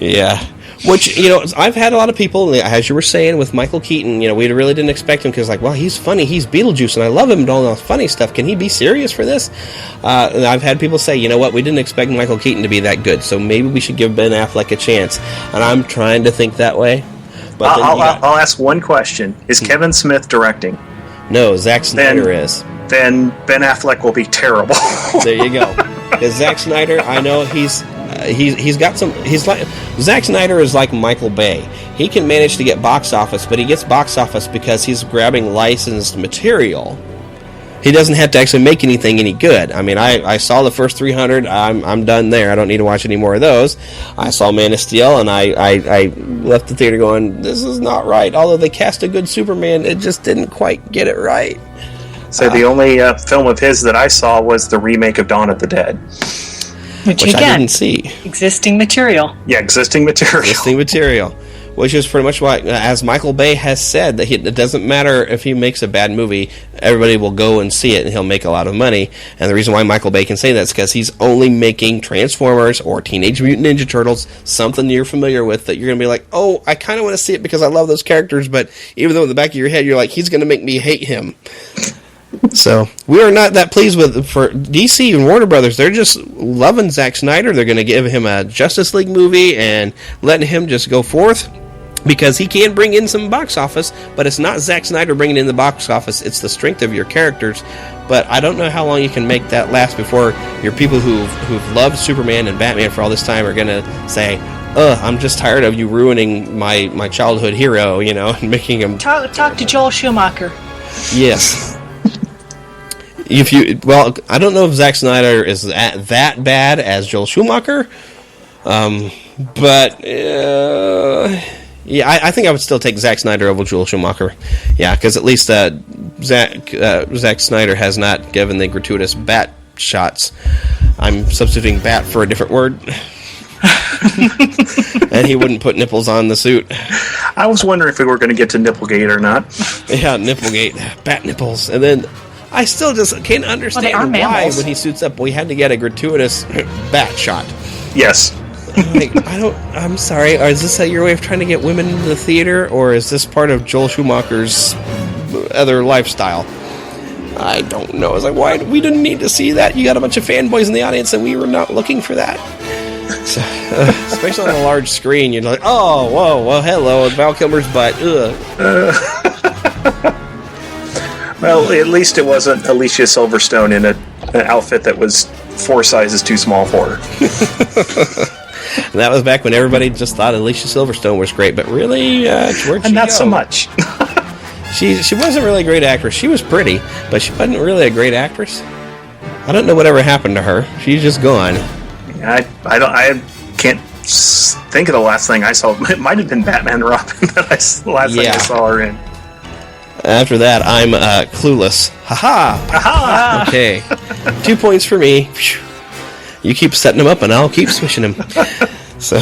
Yeah. Which, I've had a lot of people, as you were saying, with Michael Keaton, we really didn't expect him, because, well, he's funny, he's Beetlejuice, and I love him and all that funny stuff. Can he be serious for this? And I've had people say, you know what, we didn't expect Michael Keaton to be that good, so maybe we should give Ben Affleck a chance. And I'm trying to think that way. But I'll ask one question. Is Kevin Smith directing? No, Zack Snyder is. Then Ben Affleck will be terrible. There you go. Because Zack Snyder, I know he's got some. He's like Zack Snyder is like Michael Bay. He can manage to get box office, but he gets box office because he's grabbing licensed material. He doesn't have to actually make anything any good. I mean, I saw the first 300. I'm done there. I don't need to watch any more of those. I saw Man of Steel, and I left the theater going, this is not right. Although they cast a good Superman, it just didn't quite get it right. So the only film of his that I saw was the remake of Dawn of the Dead. Which again, I didn't see. Existing material. Yeah, existing material. Existing material. Which is pretty much why, as Michael Bay has said, that it doesn't matter if he makes a bad movie, everybody will go and see it and he'll make a lot of money. And the reason why Michael Bay can say that is because he's only making Transformers or Teenage Mutant Ninja Turtles, something you're familiar with, that you're going to be like, oh, I kind of want to see it because I love those characters, but even though in the back of your head you're like, he's going to make me hate him. So we are not that pleased with for DC and Warner Brothers. They're just loving Zack Snyder. They're going to give him a Justice League movie and letting him just go forth because he can bring in some box office. But it's not Zack Snyder bringing in the box office. It's the strength of your characters. But I don't know how long you can make that last before your people who've loved Superman and Batman for all this time are going to say, I'm just tired of you ruining my childhood hero, and making him talk to Joel Schumacher. Yes. I don't know if Zack Snyder is that bad as Joel Schumacher, but I think I would still take Zack Snyder over Joel Schumacher. Yeah, because at least Zack Snyder has not given the gratuitous bat shots. I'm substituting bat for a different word. And he wouldn't put nipples on the suit. I was wondering if we were going to get to Nipplegate or not. Yeah, Nipplegate, bat nipples, and then I still just can't understand why when he suits up we had to get a gratuitous bat shot. Yes. I'm sorry. Is this your way of trying to get women into the theater, or is this part of Joel Schumacher's other lifestyle? I don't know. I was like, why? We didn't need to see that. You got a bunch of fanboys in the audience, and we were not looking for that. So, especially on a large screen, you're like, oh, whoa, well, hello, Val Kilmer's butt. Well, at least it wasn't Alicia Silverstone in an outfit that was 4 sizes too small for her. And that was back when everybody just thought Alicia Silverstone was great, but really, where'd she not go? So much. She wasn't really a great actress. She was pretty, but she wasn't really a great actress. I don't know whatever happened to her. She's just gone. I can't think of the last thing I saw. It might have been Batman and Robin that the last thing I saw her in. After that, I'm Clueless. Ha-ha! Ha-ha! Okay. 2 points for me. You keep setting them up, and I'll keep swishing them. So,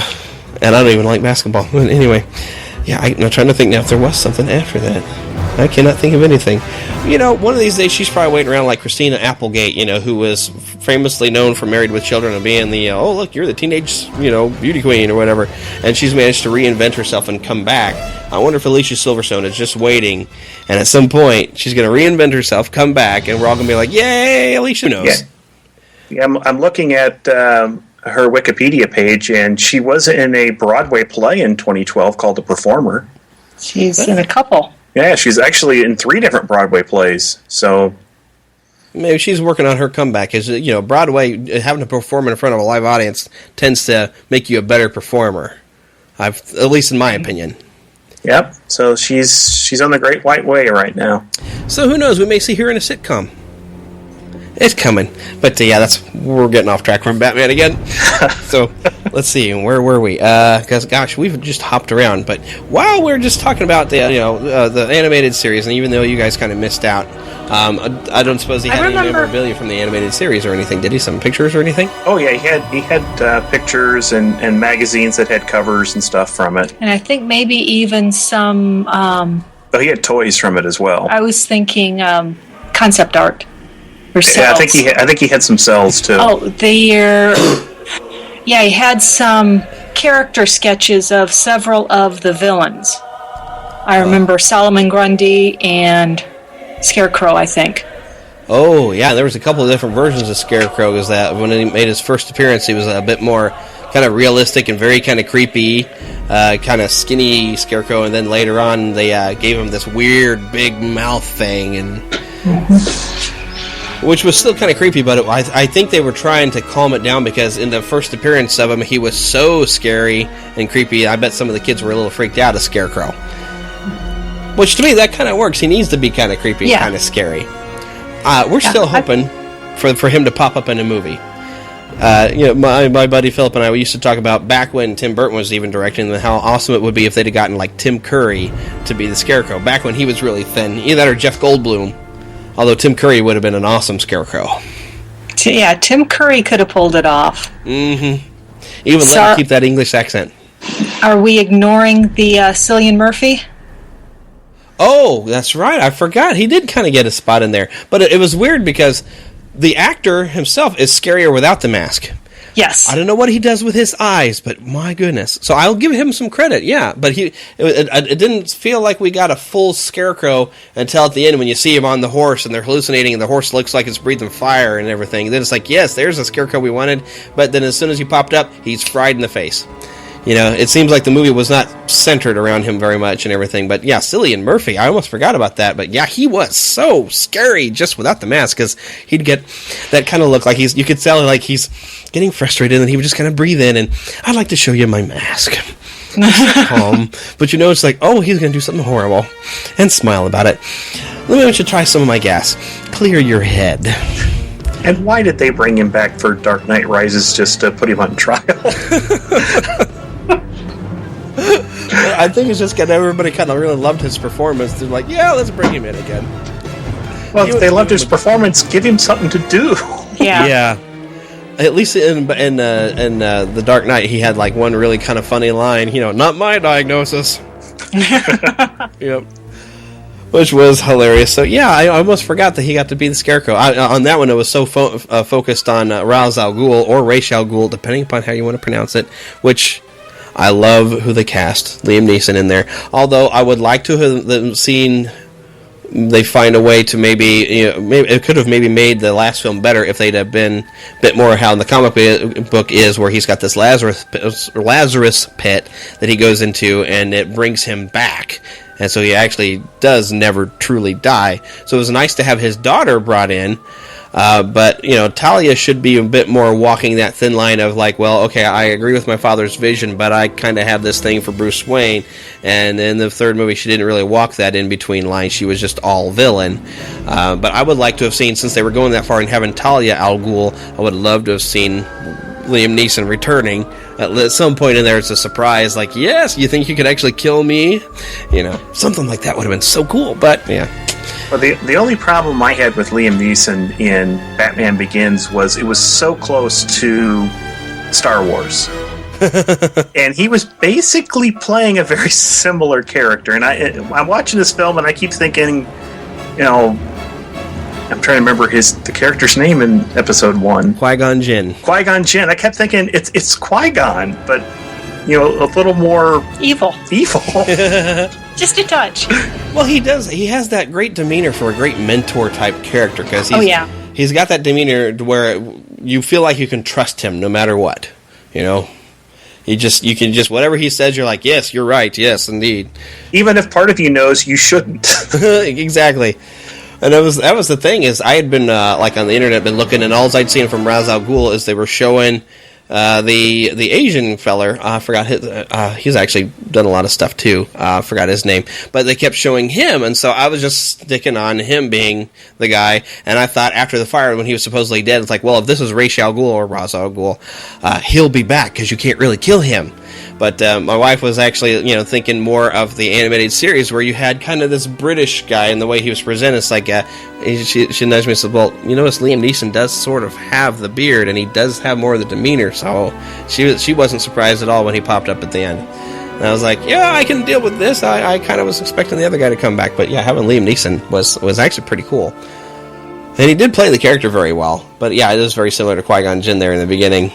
and I don't even like basketball. Anyway, yeah, I'm trying to think now if there was something after that. I cannot think of anything. One of these days she's probably waiting around like Christina Applegate, who was famously known for Married with Children and being the, oh, look, you're the teenage, beauty queen or whatever. And she's managed to reinvent herself and come back. I wonder if Alicia Silverstone is just waiting, and at some point she's going to reinvent herself, come back, and we're all going to be like, yay, Alicia knows. Yeah, I'm looking at her Wikipedia page, and she was in a Broadway play in 2012 called The Performer. She's in a couple. Yeah, she's actually in 3 different Broadway plays. So maybe she's working on her comeback. As Broadway, having to perform in front of a live audience tends to make you a better performer. At least in my opinion. Yep. So she's on the Great White Way right now. So who knows? We may see her in a sitcom. It's coming. But we're getting off track from Batman again. So let's see, where were we? Because gosh, we've just hopped around. But while we're just talking about the animated series, and even though you guys kind of missed out, I don't suppose he had any memorabilia from the animated series or anything. Did he? Some pictures or anything? Oh yeah, he had pictures and magazines that had covers and stuff from it. And I think maybe even some. He had toys from it as well. I was thinking concept art. Yeah, I think he had some cells too. Oh, he had some character sketches of several of the villains. I remember Solomon Grundy and Scarecrow, I think. Oh, yeah, there was a couple of different versions of Scarecrow, because that when he made his first appearance, he was a bit more kind of realistic and very kind of creepy, kind of skinny Scarecrow, and then later on they gave him this weird big mouth thing, and which was still kind of creepy, but I think they were trying to calm it down, because in the first appearance of him, he was so scary and creepy. I bet some of the kids were a little freaked out of Scarecrow. Which, to me, that kind of works. He needs to be kind of creepy and kind of scary. We're still hoping for him to pop up in a movie. My buddy Philip and I, we used to talk about back when Tim Burton was even directing, and how awesome it would be if they'd have gotten like Tim Curry to be the Scarecrow, back when he was really thin. Either that or Jeff Goldblum. Although Tim Curry would have been an awesome Scarecrow. Yeah, Tim Curry could have pulled it off. Mm-hmm. Even let him keep that English accent. Are we ignoring the Cillian Murphy? Oh, that's right. I forgot. He did kind of get a spot in there. But it was weird because the actor himself is scarier without the mask. Yes. I don't know what he does with his eyes, but my goodness. So I'll give him some credit, yeah. But it didn't feel like we got a full Scarecrow until at the end when you see him on the horse and they're hallucinating and the horse looks like it's breathing fire and everything. Then it's like, yes, there's a Scarecrow we wanted. But then as soon as he popped up, he's fried in the face. It seems like the movie was not centered around him very much and everything. But yeah, Cillian Murphy, I almost forgot about that. But yeah, he was so scary just without the mask, because he'd get that kind of look like you could tell like he's getting frustrated, and he would just kind of breathe in and, I'd like to show you my mask. Calm. But it's like, oh, he's going to do something horrible, and smile about it. Let me try some of my gas. Clear your head. And why did they bring him back for Dark Knight Rises just to put him on trial? I think it's just because everybody kind of really loved his performance. They're like, yeah, let's bring him in again. Well, if they loved his performance, give him something to do. Yeah. Yeah. At least in The Dark Knight, he had like one really kind of funny line. Not my diagnosis. Yep. Which was hilarious. So yeah, I almost forgot that he got to be the Scarecrow. On that one, it was so focused on Ra's al Ghul or Ra's al Ghul, depending upon how you want to pronounce it. Which I love who they cast Liam Neeson in there. Although I would like to have seen they find a way to maybe it could have maybe made the last film better if they'd have been a bit more how in the comic book is, where he's got this Lazarus pit that he goes into, and it brings him back. And so he actually does never truly die. So it was nice to have his daughter brought in. But, Talia should be a bit more walking that thin line of like, well, okay, I agree with my father's vision, but I kind of have this thing for Bruce Wayne. And in the third movie, she didn't really walk that in-between line. She was just all villain. But I would like to have seen, since they were going that far and having Talia al Ghul, I would love to have seen Liam Neeson returning. At some point in there, it's a surprise, like, yes, you think you could actually kill me? Something like that would have been so cool, but, yeah. Well, the only problem I had with Liam Neeson in Batman Begins was it was so close to Star Wars. And he was basically playing a very similar character. And I'm watching this film and I keep thinking, I'm trying to remember the character's name in episode 1. Qui-Gon Jinn. Qui-Gon Jinn. I kept thinking it's Qui-Gon, but a little more evil. Just a touch. Well, he does. He has that great demeanor for a great mentor type character, because he's got that demeanor where you feel like you can trust him no matter what. You can just whatever he says, you're like, yes, you're right, yes, indeed. Even if part of you knows you shouldn't. Exactly. And that was the thing, is I had been on the internet, been looking, and all I'd seen from Ra's al Ghul is they were showing the Asian feller. I forgot he's actually done a lot of stuff too. I forgot his name, but they kept showing him, and so I was just sticking on him being the guy. And I thought after the fire, when he was supposedly dead, it's like, well, if this is Ra's al Ghul or Ra's al Ghul, he'll be back because you can't really kill him. But my wife was actually, thinking more of the animated series where you had kind of this British guy, and the way he was presented, it's like, she nudged me and said, well, Liam Neeson does sort of have the beard, and he does have more of the demeanor, so she wasn't surprised at all when he popped up at the end. And I was like, yeah, I can deal with this. I kind of was expecting the other guy to come back, but yeah, having Liam Neeson was actually pretty cool. And he did play the character very well, but yeah, it is very similar to Qui-Gon Jinn there in the beginning.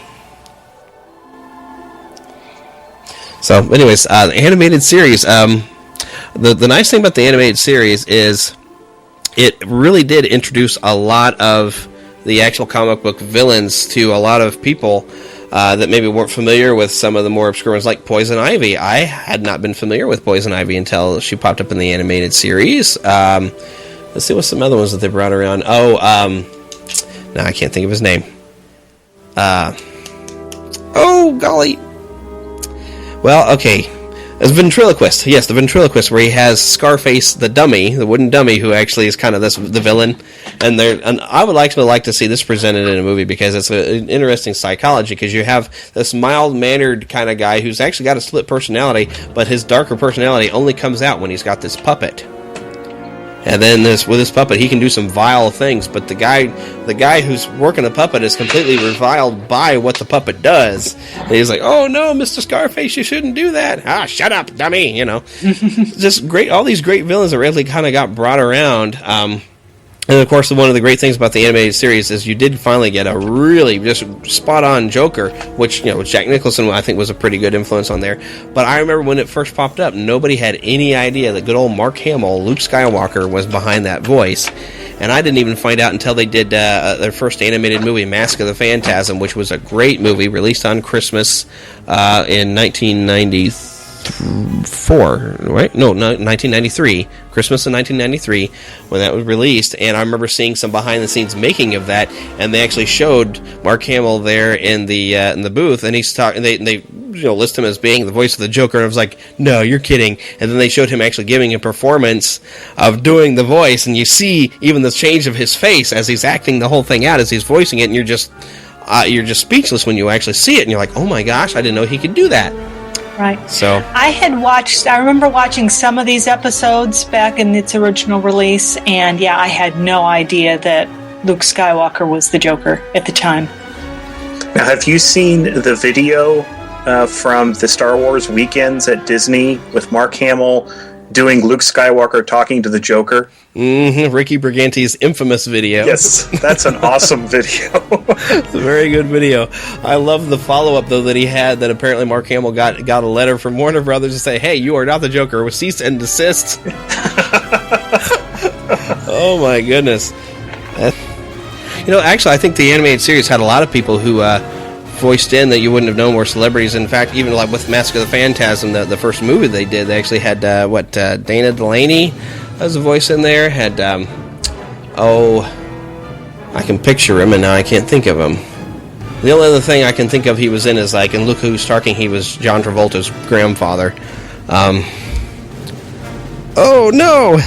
So, anyways, the animated series, the nice thing about the animated series is it really did introduce a lot of the actual comic book villains to a lot of people that maybe weren't familiar with some of the more obscure ones, like Poison Ivy. I had not been familiar with Poison Ivy until she popped up in the animated series. Let's see what's some other ones that they brought around. No, I can't think of his name. Oh, golly. Well, okay. It's Ventriloquist. Yes, the Ventriloquist, where he has Scarface, the dummy, the wooden dummy, who actually is kind of the villain. And I would actually like to see this presented in a movie, because it's an interesting psychology, because you have this mild-mannered kind of guy who's actually got a split personality, but his darker personality only comes out when he's got this puppet. And then with this puppet, he can do some vile things, but the guy who's working the puppet is completely reviled by what the puppet does. And he's like, oh no, Mr. Scarface, you shouldn't do that. Ah, shut up, dummy, Just great, all these great villains that really kind of got brought around. And of course, one of the great things about the animated series is you did finally get a really just spot-on Joker, which, Jack Nicholson, I think, was a pretty good influence on there. But I remember when it first popped up, nobody had any idea that good old Mark Hamill, Luke Skywalker, was behind that voice. And I didn't even find out until they did their first animated movie, Mask of the Phantasm, which was a great movie, released on Christmas in 1994, right? No, 1993. Christmas in 1993, when that was released. And I remember seeing some behind-the-scenes making of that, and they actually showed Mark Hamill there in the booth, and he's talking. They list him as being the voice of the Joker, and I was like, no, you're kidding. And then they showed him actually giving a performance of doing the voice, and you see even the change of his face as he's acting the whole thing out as he's voicing it, and you're just speechless when you actually see it, and you're like, oh my gosh, I didn't know he could do that. Right. So I remember watching some of these episodes back in its original release, and yeah, I had no idea that Luke Skywalker was the Joker at the time. Now, have you seen the video from the Star Wars weekends at Disney with Mark Hamill doing Luke Skywalker talking to the Joker? Mm-hmm. Ricky Briganti's infamous video. Yes, that's an awesome video. It's a very good video. I love the follow-up, though, that he had, that apparently Mark Hamill got a letter from Warner Brothers to say, hey, you are not the Joker, with cease and desist. Oh, my goodness. Actually, I think the animated series had a lot of people who voiced in that you wouldn't have known were celebrities. In fact, even like with Mask of the Phantasm, the first movie they did, they actually had, Dana Delaney as a voice in there. Had, I can picture him, and now I can't think of him. The only other thing I can think of he was in is, like, in Look Who's Talking, he was John Travolta's grandfather. Oh, no!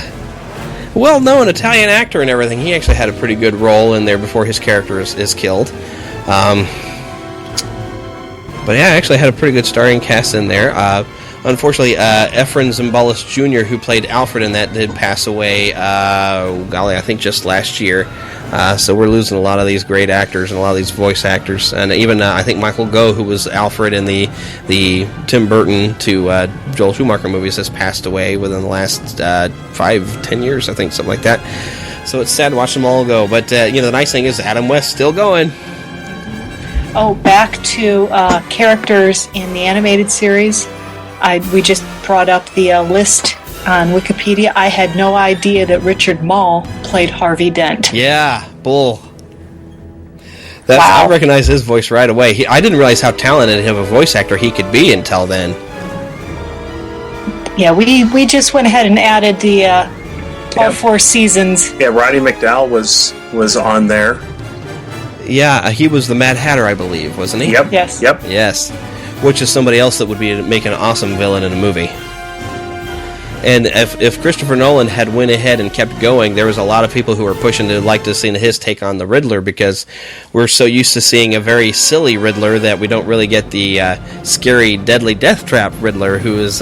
Well-known Italian actor and everything. He actually had a pretty good role in there before his character is killed. But yeah, I actually had a pretty good starring cast in there. Unfortunately, Efren Zimbalist Jr., who played Alfred in that, did pass away, I think just last year. So we're losing a lot of these great actors and a lot of these voice actors. And even, I think Michael Gough, who was Alfred in the Tim Burton to Joel Schumacher movies, has passed away within the last 5-10 years, I think, something like that. So it's sad to watch them all go. But, the nice thing is Adam West still going. Oh, back to characters in the animated series. We just brought up the list on Wikipedia. I had no idea that Richard Mall played Harvey Dent. Yeah, Bull. Wow. I recognize his voice right away. I didn't realize how talented of a voice actor he could be until then. Yeah, we just went ahead and added the all 4 seasons. Yeah, Roddy McDowall was on there. Yeah, he was the Mad Hatter, I believe, wasn't he? Yep. Yes. Yep. Yes. Which is somebody else that would be making an awesome villain in a movie. And if Christopher Nolan had went ahead and kept going, there was a lot of people who were pushing to like to see his take on the Riddler, because we're so used to seeing a very silly Riddler that we don't really get the scary, deadly death trap Riddler, who is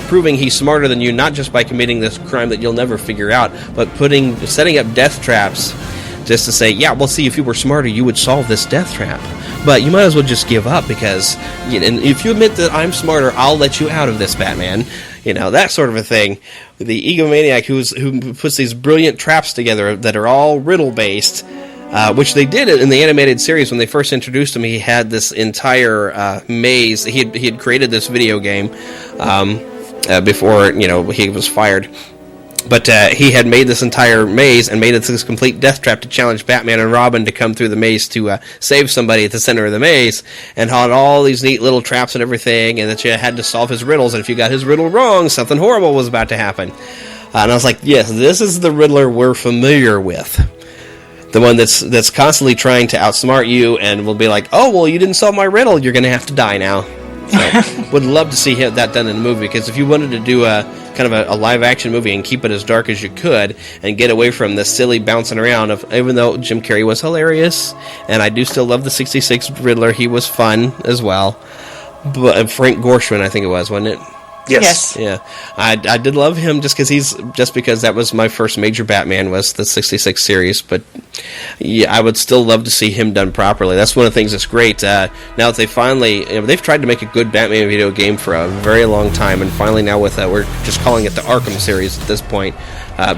proving he's smarter than you, not just by committing this crime that you'll never figure out, but setting up death traps just to say, yeah, well, see, if you were smarter, you would solve this death trap. But you might as well just give up, because and if you admit that I'm smarter, I'll let you out of this, Batman. That sort of a thing. The egomaniac who puts these brilliant traps together that are all riddle-based, which they did in the animated series. When they first introduced him, he had this entire maze. He had created this video game before he was fired. But he had made this entire maze and made it this complete death trap to challenge Batman and Robin to come through the maze to save somebody at the center of the maze, and had all these neat little traps and everything, and that you had to solve his riddles, and if you got his riddle wrong, something horrible was about to happen. And I was like, yes, this is the Riddler we're familiar with. The one that's constantly trying to outsmart you and will be like, oh, well, you didn't solve my riddle, you're going to have to die now. So, would love to see that done in the movie, because if you wanted to do a kind of a live-action movie and keep it as dark as you could and get away from the silly bouncing around of, even though Jim Carrey was hilarious, and I do still love the 66 Riddler, he was fun as well. But Frank Gorshin, I think it was, wasn't it? Yes. Yeah, I did love him just because that was my first major Batman, was the 66 series. But yeah, I would still love to see him done properly. That's one of the things that's great. Now that they finally, they've tried to make a good Batman video game for a very long time, and finally now with we're just calling it the Arkham series at this point.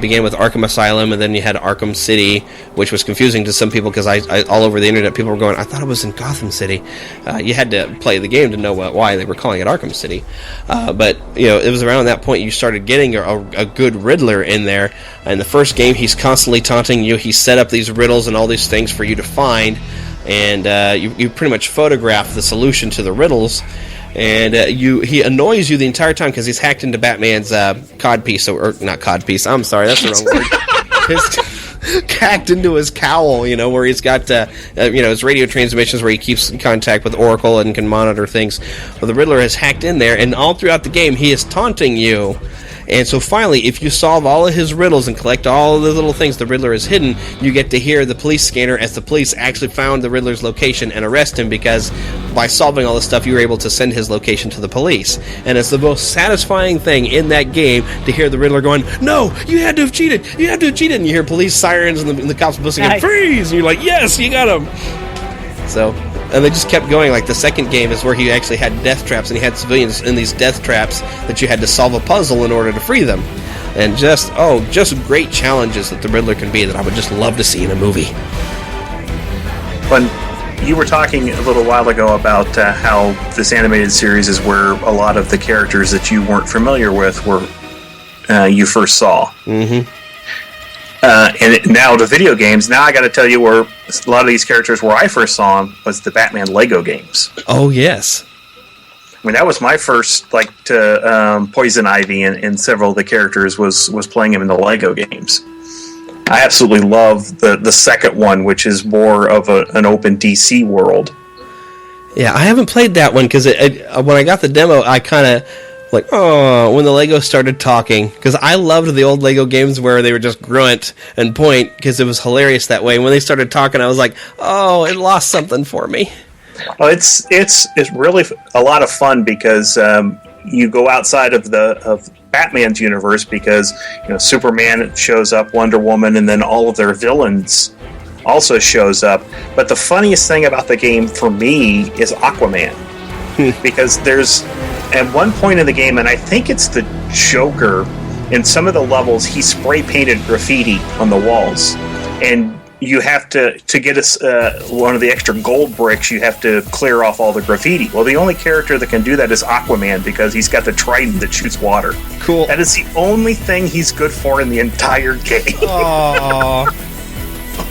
Began with Arkham Asylum, and then you had Arkham City, which was confusing to some people, because I all over the internet people were going, I thought it was in Gotham City. You had to play the game to know why they were calling it Arkham City. But it was around that point you started getting a good Riddler in there. In the first game, he's constantly taunting you. He set up these riddles and all these things for you to find, and you pretty much photograph the solution to the riddles. And he annoys you the entire time because he's hacked into Batman's codpiece, or not codpiece. I'm sorry, that's the wrong word. Hacked into his cowl, where he's got his radio transmissions, where he keeps in contact with Oracle and can monitor things. Well, the Riddler has hacked in there, and all throughout the game, he is taunting you. And so finally, if you solve all of his riddles and collect all of the little things the Riddler has hidden, you get to hear the police scanner as the police actually found the Riddler's location and arrest him, because by solving all this stuff, you were able to send his location to the police. And it's the most satisfying thing in that game to hear the Riddler going, no, you had to have cheated, and you hear police sirens and the cops busting in, freeze, and you're like, yes, you got him. So And they just kept going. Like, the second game is where he actually had death traps, and he had civilians in these death traps that you had to solve a puzzle in order to free them. And just great challenges that the Riddler can be that I would just love to see in a movie. When you were talking a little while ago about how this animated series is where a lot of the characters that you weren't familiar with were you first saw. Mm-hmm. And now the video games, now I got to tell you where a lot of these characters where I first saw them was the Batman Lego games. Oh, yes. I mean, that was my first, like, to Poison Ivy and several of the characters was playing them in the Lego games. I absolutely love the second one, which is more of an open DC world. Yeah, I haven't played that one, because when I got the demo, I kind of, like, oh, when the Legos started talking, because I loved the old Lego games where they would just grunt and point, because it was hilarious that way. When they started talking, I was like, oh, it lost something for me. Well, it's really a lot of fun because you go outside of Batman's universe because Superman shows up, Wonder Woman, and then all of their villains also shows up. But the funniest thing about the game for me is Aquaman, because there's at one point in the game, and I think it's the Joker, in some of the levels he spray painted graffiti on the walls, and you have to get one of the extra gold bricks, you have to clear off all the graffiti. Well, the only character that can do that is Aquaman because he's got the trident that shoots water. Cool. That is the only thing he's good for in the entire game. Aww.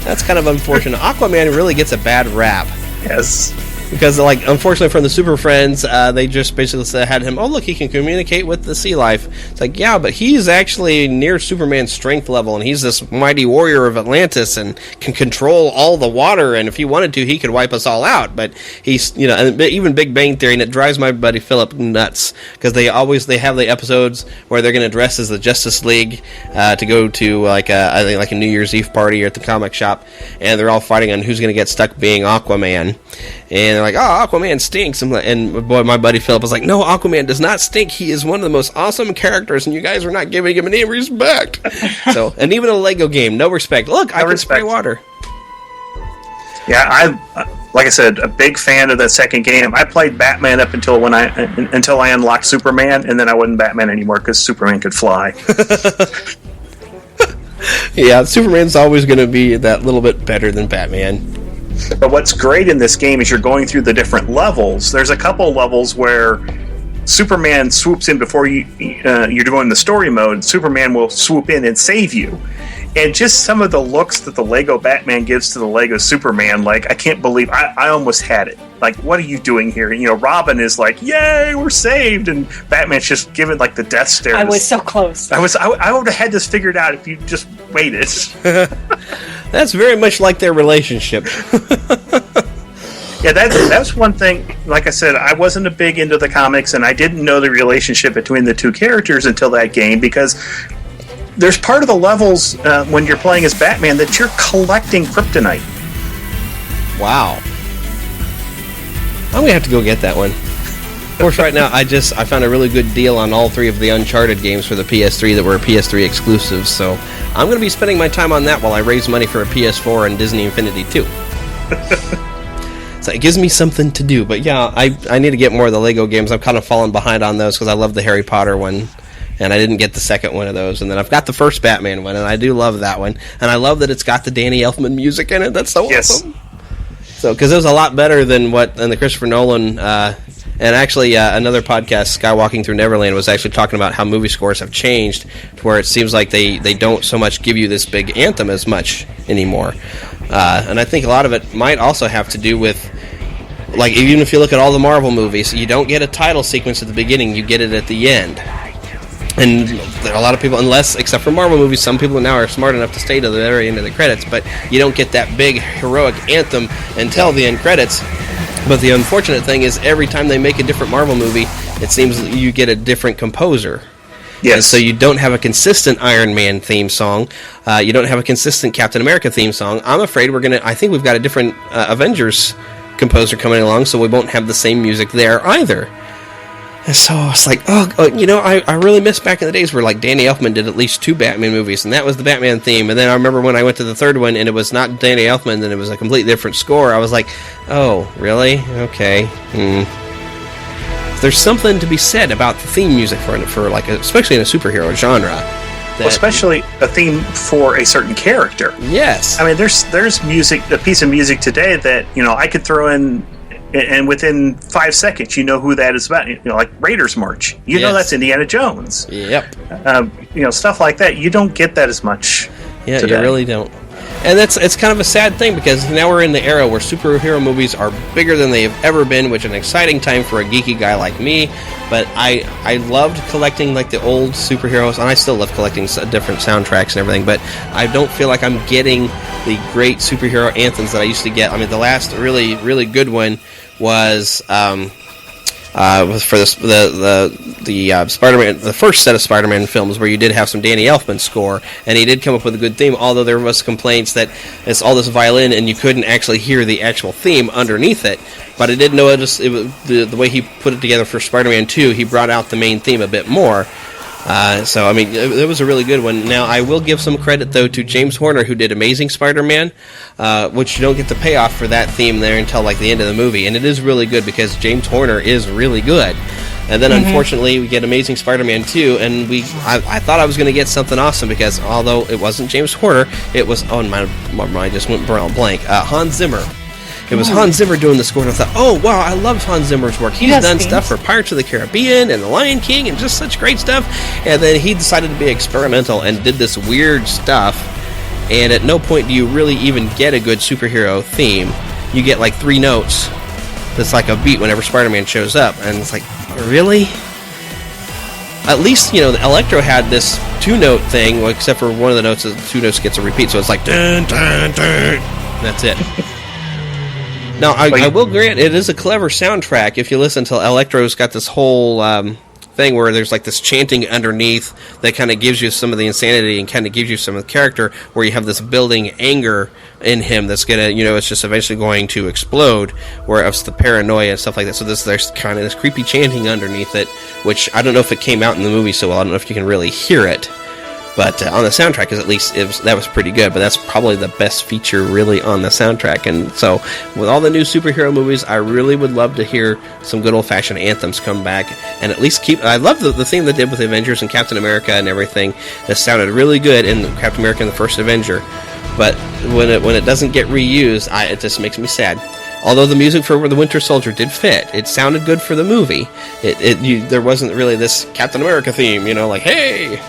That's kind of unfortunate. Aquaman really gets a bad rap. Yes. Because, like, unfortunately from the Super Friends, they just basically had him, oh, look, he can communicate with the sea life. It's like, yeah, but he's actually near Superman's strength level, and he's this mighty warrior of Atlantis and can control all the water, and if he wanted to, he could wipe us all out. But he's, and even Big Bang Theory, and it drives my buddy Philip nuts, because they have the episodes where they're going to dress as the Justice League to go to, like, I think, like a New Year's Eve party or at the comic shop, and they're all fighting on who's going to get stuck being Aquaman. And they're like, oh, Aquaman stinks. And boy, my buddy Philip was like, no, Aquaman does not stink. He is one of the most awesome characters, and you guys are not giving him any respect. So, and even a Lego game, no respect. Look, I can spray water. Yeah, like I said, a big fan of that second game. I played Batman up until I unlocked Superman, and then I wasn't Batman anymore because Superman could fly. Yeah, Superman's always going to be that little bit better than Batman. But what's great in this game is you're going through the different levels. There's a couple levels where Superman swoops in before you're doing the story mode. Superman will swoop in and save you. And just some of the looks that the Lego Batman gives to the Lego Superman, like, I can't believe, I almost had it. Like, what are you doing here? Robin is like, yay, we're saved. And Batman's just giving, like, the death stare. I was so close. I would have had this figured out if you just waited. That's very much like their relationship. Yeah, that's one thing. Like I said, I wasn't a big into the comics, and I didn't know the relationship between the two characters until that game, because there's part of the levels when you're playing as Batman that you're collecting kryptonite. Wow. I'm going to have to go get that one. Of course, right now, I found a really good deal on all three of the Uncharted games for the PS3 that were PS3 exclusives, so I'm going to be spending my time on that while I raise money for a PS4 and Disney Infinity 2. So it gives me something to do. But yeah, I need to get more of the Lego games. I've kind of fallen behind on those because I love the Harry Potter one, and I didn't get the second one of those. And then I've got the first Batman one, and I do love that one. And I love that it's got the Danny Elfman music in it. That's so awesome. So, because it was a lot better than the Christopher Nolan, and actually another podcast, Skywalking Through Neverland, was actually talking about how movie scores have changed to where it seems like they don't so much give you this big anthem as much anymore. And I think a lot of it might also have to do with, like, even if you look at all the Marvel movies, you don't get a title sequence at the beginning, you get it at the end. And there are a lot of people, except for Marvel movies, some people now are smart enough to stay to the very end of the credits, but you don't get that big heroic anthem until the end credits. But the unfortunate thing is every time they make a different Marvel movie, it seems you get a different composer. Yes. And so you don't have a consistent Iron Man theme song. You don't have a consistent Captain America theme song. I'm afraid I think we've got a different Avengers composer coming along, so we won't have the same music there either. And so I was like, I really miss back in the days where like Danny Elfman did at least 2 Batman movies, and that was the Batman theme. And then I remember when I went to the third one, and it was not Danny Elfman, and it was a completely different score. I was like, oh, really? Okay. There's something to be said about the theme music for like, especially in a superhero genre. Well, especially a theme for a certain character. Yes. I mean, there's music, a piece of music today that, I could throw in, and within 5 seconds, you know who that is about. Like Raiders March. You know that's Indiana Jones. Yep. Stuff like that. You don't get that as much today. You really don't. And it's kind of a sad thing, because now we're in the era where superhero movies are bigger than they have ever been, which is an exciting time for a geeky guy like me. But I loved collecting like the old superheroes, and I still love collecting different soundtracks and everything, but I don't feel like I'm getting the great superhero anthems that I used to get. I mean, the last really, really good one was for the Spider-Man, the first set of Spider-Man films, where you did have some Danny Elfman score, and he did come up with a good theme, although there was complaints that it's all this violin and you couldn't actually hear the actual theme underneath it. But I did notice it was the way he put it together for Spider-Man 2, he brought out the main theme a bit more. So, I mean, it was a really good one. Now, I will give some credit, though, to James Horner, who did Amazing Spider-Man, which you don't get the payoff for that theme there until, like, the end of the movie. And it is really good, because James Horner is really good. And then, unfortunately, we get Amazing Spider-Man 2, and I thought I was going to get something awesome, because although it wasn't James Horner, it was, my mind just went blank, Hans Zimmer. It was Hans Zimmer doing the score, and I thought, oh, wow, I love Hans Zimmer's work. He's done stuff for Pirates of the Caribbean and The Lion King and just such great stuff. And then he decided to be experimental and did this weird stuff. And at no point do you really even get a good superhero theme. You get like 3 notes that's like a beat whenever Spider-Man shows up. And it's like, really? At least, Electro had this 2-note thing, except for one of the notes, the 2 notes gets a repeat. So it's like, dun, dun, dun. That's it. Now, I will grant, it is a clever soundtrack if you listen to Electro's got this whole thing where there's like this chanting underneath that kind of gives you some of the insanity and kind of gives you some of the character, where you have this building anger in him that's going to, it's just eventually going to explode, where it's the paranoia and stuff like that. So there's kind of this creepy chanting underneath it, which I don't know if it came out in the movie so well. I don't know if you can really hear it. But on the soundtrack, at least that was pretty good. But that's probably the best feature really on the soundtrack. And so with all the new superhero movies, I really would love to hear some good old-fashioned anthems come back. And at least I love the theme they did with the Avengers and Captain America and everything. That sounded really good in Captain America and the First Avenger. But when it doesn't get reused, it just makes me sad. Although the music for the Winter Soldier did fit, it sounded good for the movie. There wasn't really this Captain America theme, like, hey...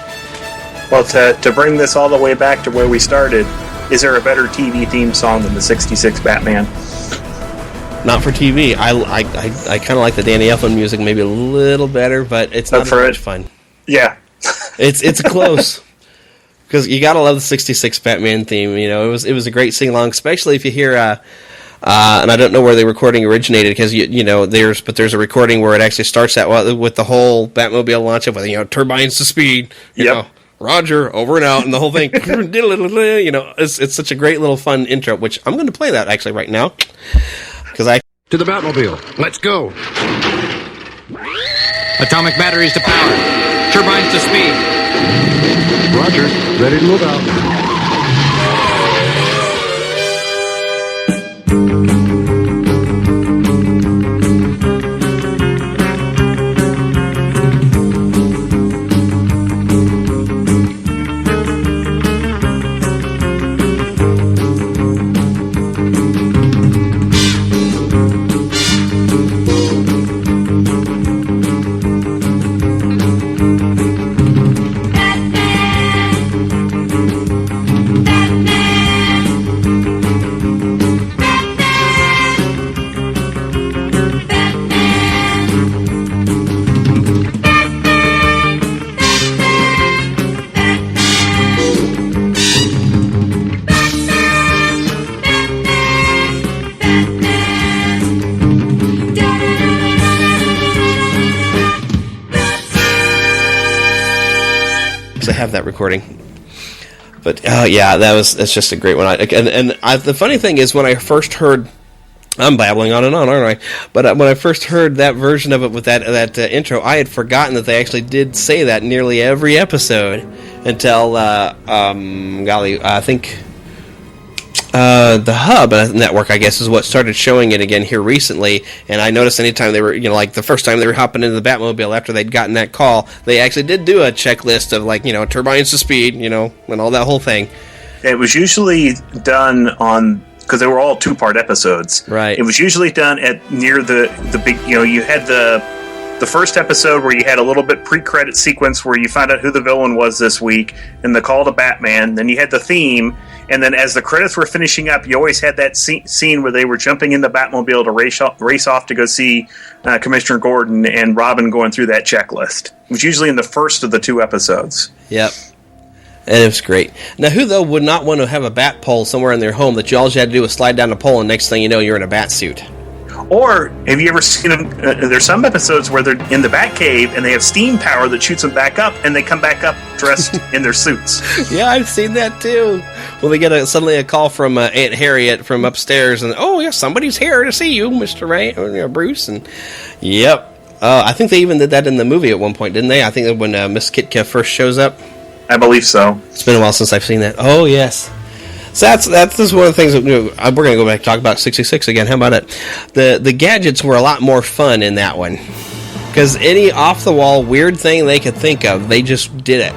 Well, to bring this all the way back to where we started, is there a better TV theme song than the 66 Batman? Not for TV. I kind of like the Danny Elfman music maybe a little better, but it's not as much fun. Yeah. It's close. Because you gotta love the 66 Batman theme. It was a great sing-along, especially if you hear... and I don't know where the recording originated, because there's a recording where it actually starts with the whole Batmobile launch up with turbines to speed. You know, Roger, over and out, and the whole thing. It's such a great little fun intro, which I'm going to play that actually right now, because to the Batmobile. Let's go. Atomic batteries to power. Turbines to speed. Roger. Ready to move out. have that recording. But that's just a great one. The funny thing is, when I first heard I'm babbling on and on, aren't I? But when I first heard that version of it with that intro, I had forgotten that they actually did say that nearly every episode until, I think the Hub network, I guess, is what started showing it again here recently. And I noticed anytime they were, like the first time they were hopping into the Batmobile after they'd gotten that call, they actually did do a checklist of turbines to speed, and all that whole thing. It was usually done on, because they were all 2-part episodes. Right. It was usually done at near the big, you had the first episode where you had a little bit pre-credit sequence where you found out who the villain was this week, and the call to Batman. Then you had the theme, and then as the credits were finishing up, you always had that scene where they were jumping in the Batmobile to race off to go see Commissioner Gordon and Robin going through that checklist. It was usually in the first of the 2 episodes. Yep. And it was great. Now, who, though, would not want to have a bat pole somewhere in their home that all you had to do was slide down the pole, and next thing you know, you're in a bat suit? Or, have you ever seen them, there's some episodes where they're in the Batcave, and they have steam power that shoots them back up, and they come back up dressed in their suits. Yeah, I've seen that, too. Well, they get suddenly a call from Aunt Harriet from upstairs, and, oh, yeah, somebody's here to see you, Mr. Ray, or Bruce, and, yep. I think they even did that in the movie at one point, didn't they? I think that when Miss Kitka first shows up. I believe so. It's been a while since I've seen that. Oh, yes. So that's just one of the things that we're going to go back and talk about 66 again. How about it? The gadgets were a lot more fun in that one. Because any off-the-wall weird thing they could think of, they just did it.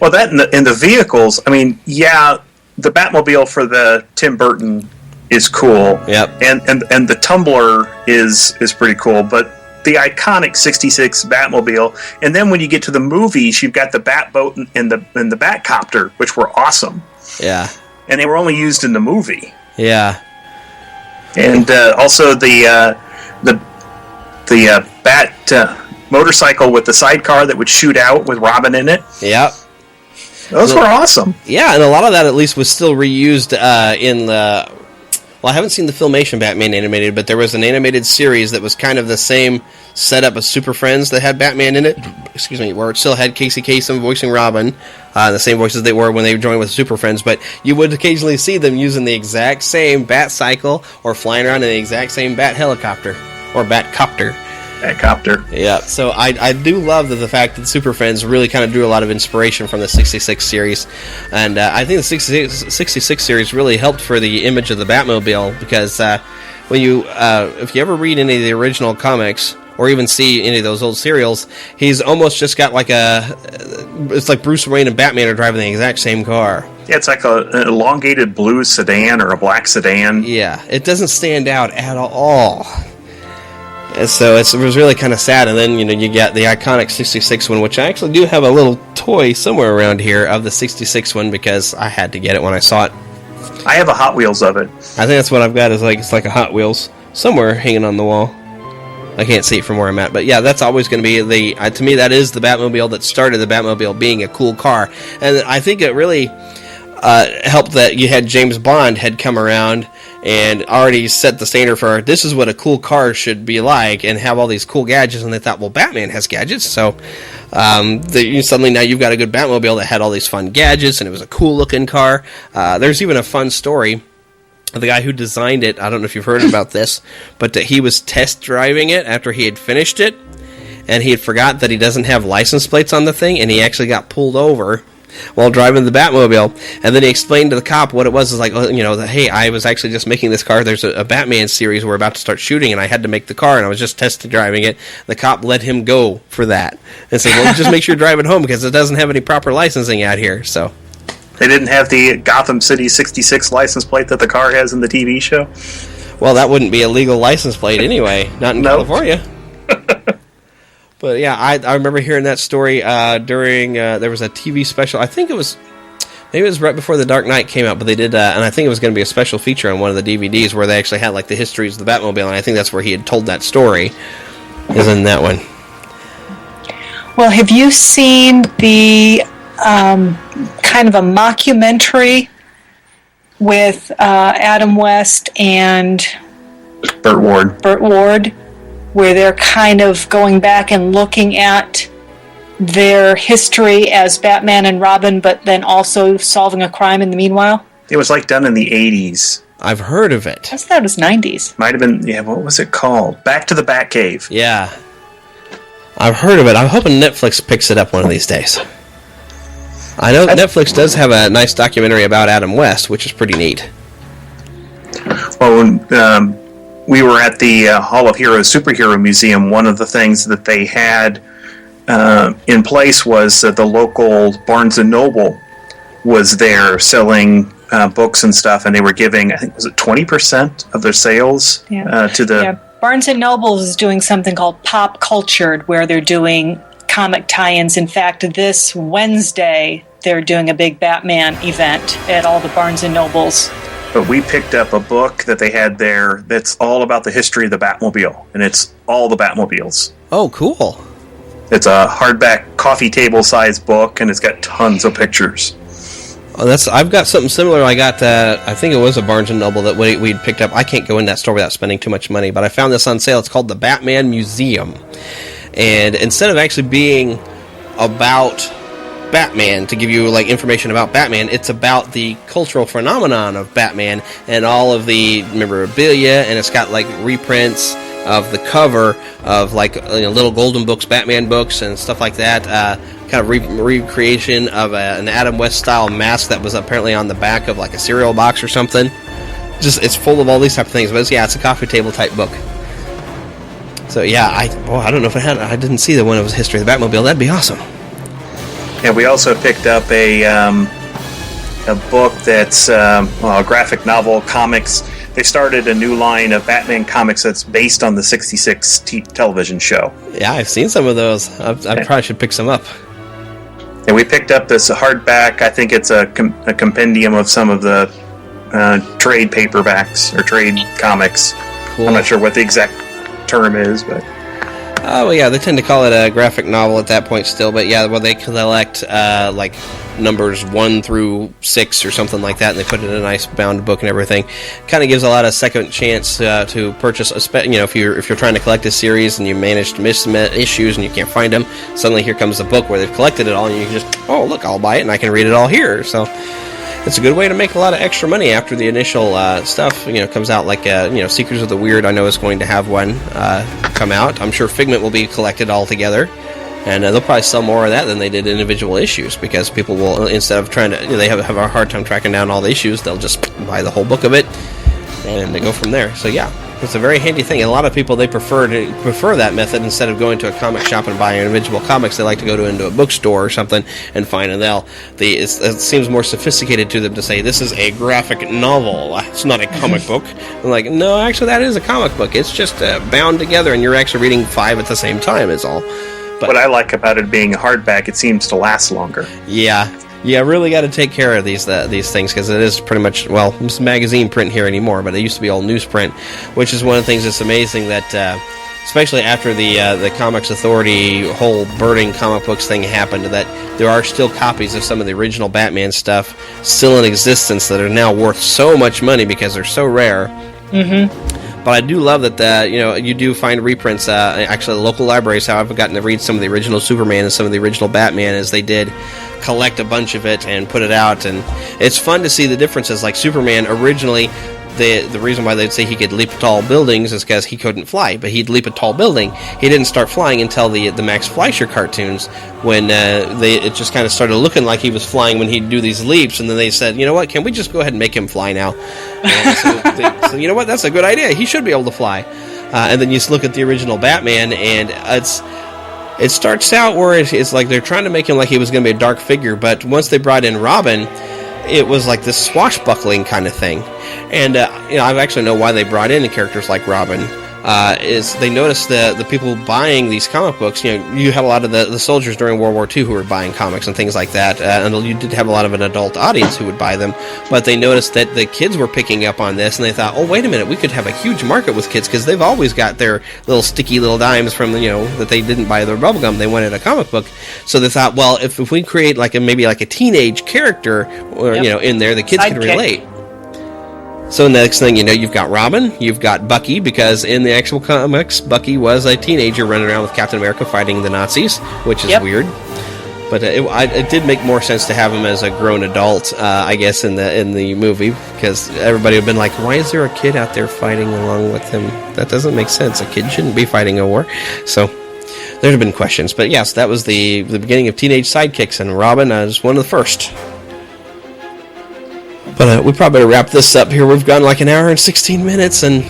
Well, that in the vehicles, I mean, yeah, the Batmobile for the Tim Burton is cool. Yep. And the Tumbler is pretty cool, but the iconic 66 Batmobile, and then when you get to the movies, you've got the Batboat and the Batcopter, which were awesome. Yeah. And they were only used in the movie. Yeah. And also the Bat motorcycle with the sidecar that would shoot out with Robin in it. Yep. Those were awesome. Yeah, and a lot of that at least was still reused in the... Well, I haven't seen the Filmation Batman animated, but there was an animated series that was kind of the same setup as Super Friends that had Batman in it. Excuse me, where it still had Casey Kasem voicing Robin, the same voices they were when they joined with Super Friends. But you would occasionally see them using the exact same Bat Cycle or flying around in the exact same Bat Helicopter or Batcopter. Batcopter. Yeah, so I do love the fact that Super Friends really kind of drew a lot of inspiration from the 66 series, and I think the 66 series really helped for the image of the Batmobile, because when you if you ever read any of the original comics or even see any of those old serials, he's almost just got it's like Bruce Wayne and Batman are driving the exact same car. Yeah, it's like an elongated blue sedan or a black sedan. Yeah, it doesn't stand out at all. And so it was really kind of sad. And then, you get the iconic 66 one, which I actually do have a little toy somewhere around here of the 66 one, because I had to get it when I saw it. I have a Hot Wheels of it. I think that's what I've got, it's like a Hot Wheels somewhere hanging on the wall. I can't see it from where I'm at. But yeah, that's always going to be to me, that is the Batmobile that started the Batmobile being a cool car. And I think it really helped that you had James Bond had come around and already set the standard for this is what a cool car should be like, and have all these cool gadgets. And they thought, well, Batman has gadgets, so suddenly now you've got a good Batmobile that had all these fun gadgets, and it was a cool looking car. There's even a fun story. The guy who designed it, I don't know if you've heard about this, but he was test driving it after he had finished it, and he had forgot that he doesn't have license plates on the thing, and he actually got pulled over while driving the Batmobile. And then he explained to the cop what it was. Like, hey, I was actually just making this car. There's a Batman series we're about to start shooting, and I had to make the car, and I was just test driving it. The cop let him go for that and said, well, just make sure you drive it home, because it doesn't have any proper licensing out here. So they didn't have the Gotham City 66 license plate that the car has in the TV show. Well, that wouldn't be a legal license plate anyway, not in California. But yeah, I remember hearing that story during there was a TV special. I think maybe it was right before The Dark Knight came out, but they did, and I think it was going to be a special feature on one of the DVDs where they actually had like the histories of the Batmobile, and I think that's where he had told that story, is in that one. Well, have you seen the kind of a mockumentary with Adam West and Burt Ward, where they're kind of going back and looking at their history as Batman and Robin, but then also solving a crime in the meanwhile? It was like done in the 80s. I've heard of it. I thought it was 90s. Might have been, what was it called? Back to the Batcave. Yeah. I've heard of it. I'm hoping Netflix picks it up one of these days. I know Netflix does have a nice documentary about Adam West, which is pretty neat. Well, when we were at the Hall of Heroes Superhero Museum, one of the things that they had in place was the local Barnes & Noble was there selling books and stuff, and they were giving, I think, was it 20% of their sales to the... Yeah, Barnes & Noble is doing something called Pop Cultured, where they're doing comic tie-ins. In fact, this Wednesday, they're doing a big Batman event at all the Barnes & Nobles. But we picked up a book that they had there that's all about the history of the Batmobile, and it's all the Batmobiles. Oh, cool. It's a hardback coffee table size book, and it's got tons of pictures. Oh, I've got something similar. I got, I think it was a Barnes & Noble that we'd picked up. I can't go in that store without spending too much money, but I found this on sale. It's called the Batman Museum. And instead of actually being about Batman, to give you like information about Batman, it's about the cultural phenomenon of Batman and all of the memorabilia, and it's got like reprints of the cover of like little golden books, Batman books, and stuff like that. Kind of recreation of an Adam West style mask that was apparently on the back of like a cereal box or something. Just it's full of all these type of things. But it's a coffee table type book. So yeah, I don't know if I didn't see the one that was History of the Batmobile. That'd be awesome. And we also picked up a book that's a graphic novel comics. They started a new line of Batman comics that's based on the 66 television show. Yeah, I've seen some of those. I probably should pick some up. And we picked up this hardback. I think it's a compendium of some of the trade paperbacks or trade comics. Cool. I'm not sure what the exact term is, but... Oh, well, yeah, they tend to call it a graphic novel at that point still, but yeah, well, they collect, like, numbers 1 through 6 or something like that, and they put it in a nice bound book and everything. Kind of gives a lot of second chance to purchase, if you're trying to collect a series and you manage to miss some issues and you can't find them, suddenly here comes a book where they've collected it all, and you can just, oh, look, I'll buy it, and I can read it all here, so... It's a good way to make a lot of extra money after the initial stuff, comes out. Like, Seekers of the Weird, I know is going to have one come out. I'm sure Figment will be collected all together, and they'll probably sell more of that than they did individual issues, because people will, instead of trying to, they have a hard time tracking down all the issues, they'll just buy the whole book of it, and they go from there. So yeah, it's a very handy thing. And a lot of people, they prefer that method instead of going to a comic shop and buying individual comics. They like to go into a bookstore or something and find it. It seems more sophisticated to them to say this is a graphic novel. It's not a comic book. I'm like, no, actually, that is a comic book. It's just bound together, and you're actually reading 5 at the same time. Is all. But what I like about it being a hardback, it seems to last longer. Yeah. Yeah, really got to take care of these things, because it is pretty much, it's magazine print here anymore, but it used to be all newsprint, which is one of the things that's amazing that, especially after the Comics Authority whole burning comic books thing happened, that there are still copies of some of the original Batman stuff still in existence that are now worth so much money because they're so rare. Mm-hmm. But I do love that you do find reprints. Actually, the local libraries, how I've gotten to read some of the original Superman and some of the original Batman, as they did collect a bunch of it and put it out, and it's fun to see the differences. Like Superman, originally, the reason why they'd say he could leap tall buildings is because he couldn't fly, but he'd leap a tall building. He didn't start flying until the Max Fleischer cartoons, when it just kind of started looking like he was flying when he'd do these leaps, and then they said, you know what, can we just go ahead and make him fly now? So you know what, that's a good idea. He should be able to fly. And then you just look at the original Batman, and it starts out where it's like they're trying to make him like he was going to be a dark figure, but once they brought in Robin, it was like this swashbuckling kind of thing. And I actually know why they brought in characters like Robin. Is they noticed the people buying these comic books. You had a lot of the soldiers during World War II who were buying comics and things like that, and you did have a lot of an adult audience who would buy them. But they noticed that the kids were picking up on this, and they thought, oh, wait a minute, we could have a huge market with kids, because they've always got their little sticky little dimes from that they didn't buy their bubblegum. They wanted a comic book, so they thought, well, if we create maybe a teenage character, or in there, the kids can relate. So next thing you know, you've got Robin, you've got Bucky, because in the actual comics, Bucky was a teenager running around with Captain America fighting the Nazis, which is weird. But it did make more sense to have him as a grown adult, I guess, in the movie, because everybody would have been like, why is there a kid out there fighting along with him? That doesn't make sense. A kid shouldn't be fighting a war. So there'd have been questions. But yes, that was the beginning of Teenage Sidekicks, and Robin is one of the first. But we probably better wrap this up here. We've gone like an hour and 16 minutes, and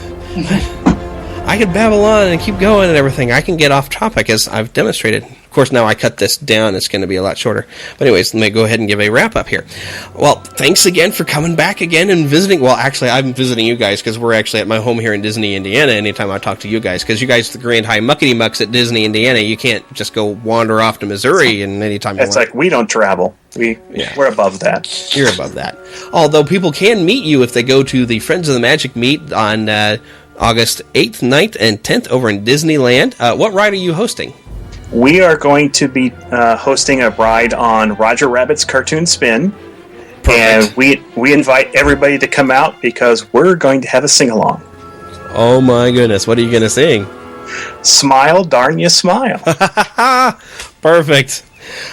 I could babble on and keep going and everything. I can get off topic, as I've demonstrated. Of course, now I cut this down, it's going to be a lot shorter. But anyways, let me go ahead and give a wrap-up here. Well, thanks again for coming back again and visiting. Well, actually, I'm visiting you guys because we're actually at my home here in Disney, Indiana, anytime I talk to you guys. Because you guys are the grand high muckety-mucks at Disney, Indiana. You can't just go wander off to Missouri and anytime you want. It's like we don't travel. We're above that. You're above that. Although people can meet you if they go to the Friends of the Magic meet on August 8th, 9th, and 10th over in Disneyland. What ride are you hosting? We are going to be hosting a ride on Roger Rabbit's Cartoon Spin. Perfect. And we invite everybody to come out because we're going to have a sing-along. Oh my goodness, what are you going to sing? Smile, darn you, smile. Perfect.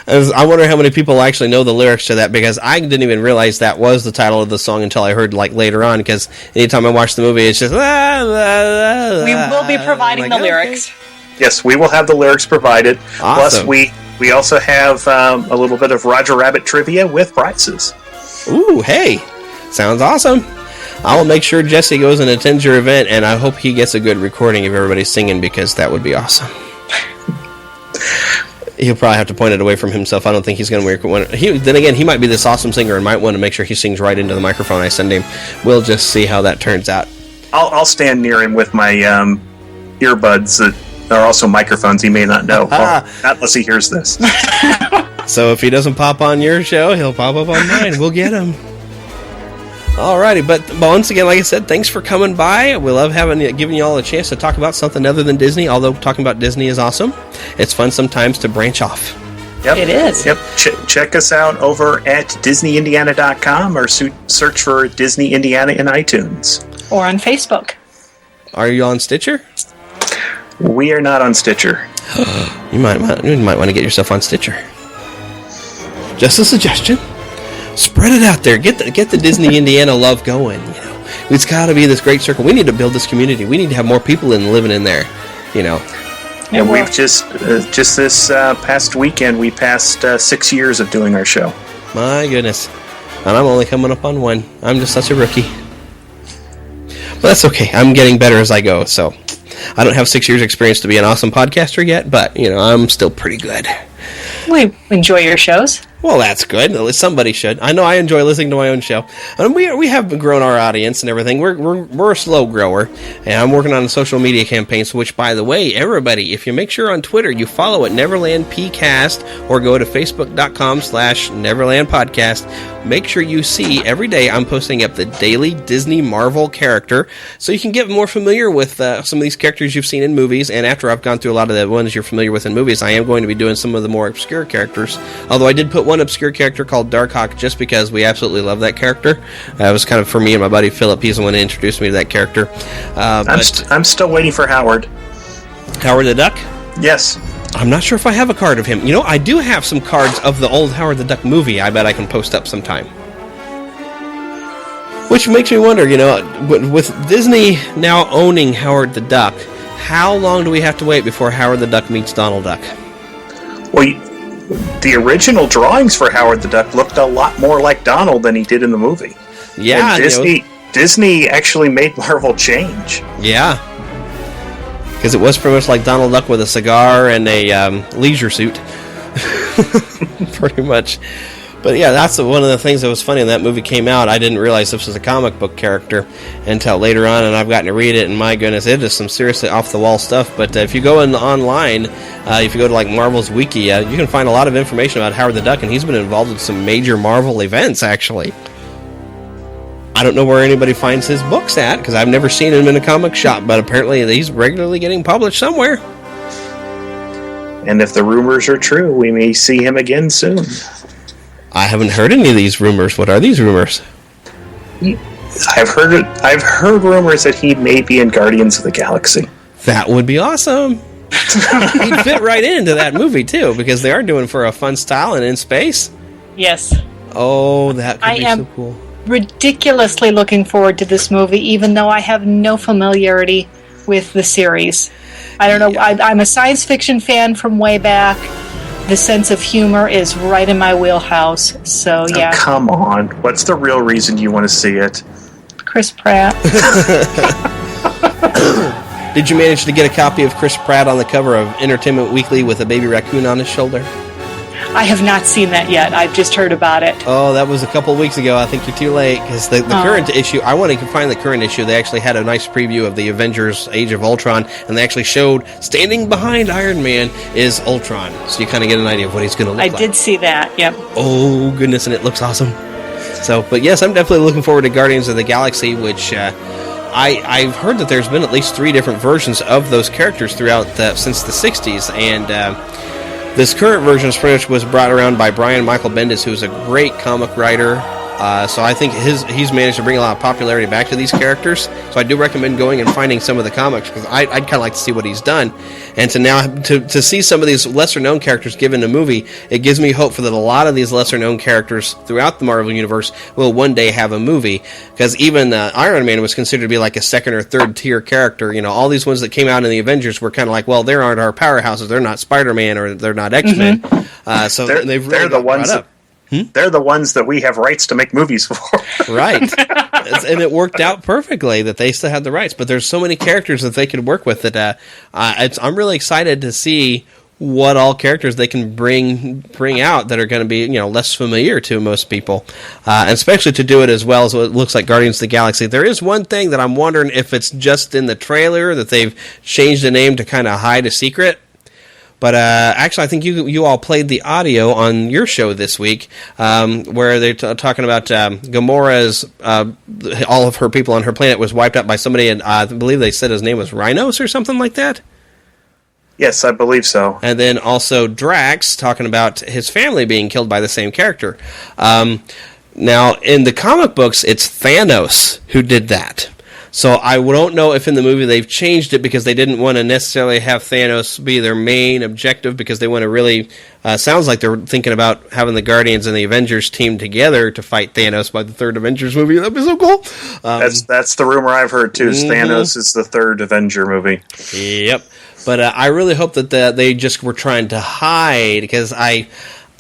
I wonder how many people actually know the lyrics to that, because I didn't even realize that was the title of the song until I heard later on, because anytime I watch the movie, it's just... La, la, la, we will be providing the lyrics. Yes, we will have the lyrics provided. Awesome. Plus, we also have a little bit of Roger Rabbit trivia with prizes. Ooh, hey. Sounds awesome. I will make sure Jesse goes and attends your event, and I hope he gets a good recording of everybody singing, because that would be awesome. He'll probably have to point it away from himself. I don't think he's going to wear one. Then again, he might be this awesome singer and might want to make sure he sings right into the microphone I send him. We'll just see how that turns out. I'll stand near him with my earbuds that are also microphones he may not know. Well, not unless he hears this. So if he doesn't pop on your show, he'll pop up on mine. We'll get him. Alrighty, but once again, like I said, thanks for coming by. We love giving you all a chance to talk about something other than Disney, although talking about Disney is awesome. It's fun sometimes to branch off. Yep. It is. Yep. Check us out over at DisneyIndiana.com or search for Disney Indiana in iTunes. Or on Facebook. Are you on Stitcher? We are not on Stitcher. You might want to get yourself on Stitcher. Just a suggestion. Spread it out there. Get the Disney Indiana love going. You know, it's got to be this great circle. We need to build this community. We need to have more people living in there. You know. And we've just this past weekend we passed 6 years of doing our show. My goodness, and I'm only coming up on 1. I'm just such a rookie. But that's okay. I'm getting better as I go. So I don't have 6 years experience to be an awesome podcaster yet, but I'm still pretty good. We enjoy your shows. Well, that's good. At least somebody should. I know I enjoy listening to my own show. And we have grown our audience and everything. We're a slow grower. And I'm working on a social media campaign, which, by the way, everybody, if you make sure on Twitter you follow at Neverland PCast or go to Facebook.com/Neverland Podcast, make sure you see every day I'm posting up the daily Disney Marvel character so you can get more familiar with some of these characters you've seen in movies. And after I've gone through a lot of the ones you're familiar with in movies, I am going to be doing some of the more obscure characters. Although I did put one obscure character called Darkhawk just because we absolutely love that character. It was kind of for me and my buddy Philip. He's the one who introduced me to that character. I'm still waiting for Howard. Howard the Duck? Yes. I'm not sure if I have a card of him. I do have some cards of the old Howard the Duck movie. I bet I can post up sometime. Which makes me wonder, with Disney now owning Howard the Duck, how long do we have to wait before Howard the Duck meets Donald Duck? Well, the original drawings for Howard the Duck looked a lot more like Donald than he did in the movie. Yeah, and Disney actually made Marvel change. Yeah, because it was pretty much like Donald Duck with a cigar and a leisure suit, pretty much. But yeah, that's one of the things that was funny when that movie came out. I didn't realize this was a comic book character until later on, and I've gotten to read it, and my goodness, it is some seriously off-the-wall stuff. But if you go online, if you go to Marvel's Wiki, you can find a lot of information about Howard the Duck, and he's been involved in some major Marvel events, actually. I don't know where anybody finds his books at, because I've never seen him in a comic shop, but apparently he's regularly getting published somewhere. And if the rumors are true, we may see him again soon. I haven't heard any of these rumors. What are these rumors? I've heard rumors that he may be in Guardians of the Galaxy. That would be awesome. He'd fit right into that movie, too, because they are doing for a fun style and in space. Yes. Oh, that could be so cool. Ridiculously looking forward to this movie, even though I have no familiarity with the series. I don't know. I'm a science fiction fan from way back. The sense of humor is right in my wheelhouse. So, yeah. Oh, come on. What's the real reason you want to see it? Chris Pratt. Did you manage to get a copy of Chris Pratt on the cover of Entertainment Weekly with a baby raccoon on his shoulder? I have not seen that yet. I've just heard about it. Oh, that was a couple of weeks ago. I think you're too late, because the current issue, I want to find the current issue. They actually had a nice preview of the Avengers Age of Ultron, and they actually showed standing behind Iron Man is Ultron. So you kind of get an idea of what he's going to look like. I did see that, yep. Oh, goodness, and it looks awesome. So, but yes, I'm definitely looking forward to Guardians of the Galaxy, which I've heard that there's been at least 3 different versions of those characters throughout since the 60s, and this current version was brought around by Brian Michael Bendis, who's a great comic writer. So I think he's managed to bring a lot of popularity back to these characters. So I do recommend going and finding some of the comics, because I'd kind of like to see what he's done. And to see some of these lesser-known characters given a movie, it gives me hope for that a lot of these lesser-known characters throughout the Marvel Universe will one day have a movie. Because even Iron Man was considered to be like a second or third tier character. You know, all these ones that came out in the Avengers were kind of like, well, they aren't our powerhouses. They're not Spider-Man or they're not X-Men. So they've really got brought up. They're the ones that we have rights to make movies for. Right. And it worked out perfectly that they still had the rights. But there's so many characters that they could work with that I'm really excited to see what all characters they can bring out that are going to be, less familiar to most people. And especially to do it as well as it looks like Guardians of the Galaxy. There is one thing that I'm wondering if it's just in the trailer that they've changed the name to kind of hide a secret. But actually, I think you all played the audio on your show this week, where they're talking about Gamora's, all of her people on her planet was wiped out by somebody, and I believe they said his name was Rhinos or something like that? Yes, I believe so. And then also Drax talking about his family being killed by the same character. Now, in the comic books, it's Thanos who did that. So I don't know if in the movie they've changed it because they didn't want to necessarily have Thanos be their main objective, because they want to really, sounds like they're thinking about having the Guardians and the Avengers team together to fight Thanos by the third Avengers movie. That'd be so cool. That's the rumor I've heard too. Thanos is the third Avenger movie. Yep. But I really hope that they just were trying to hide, because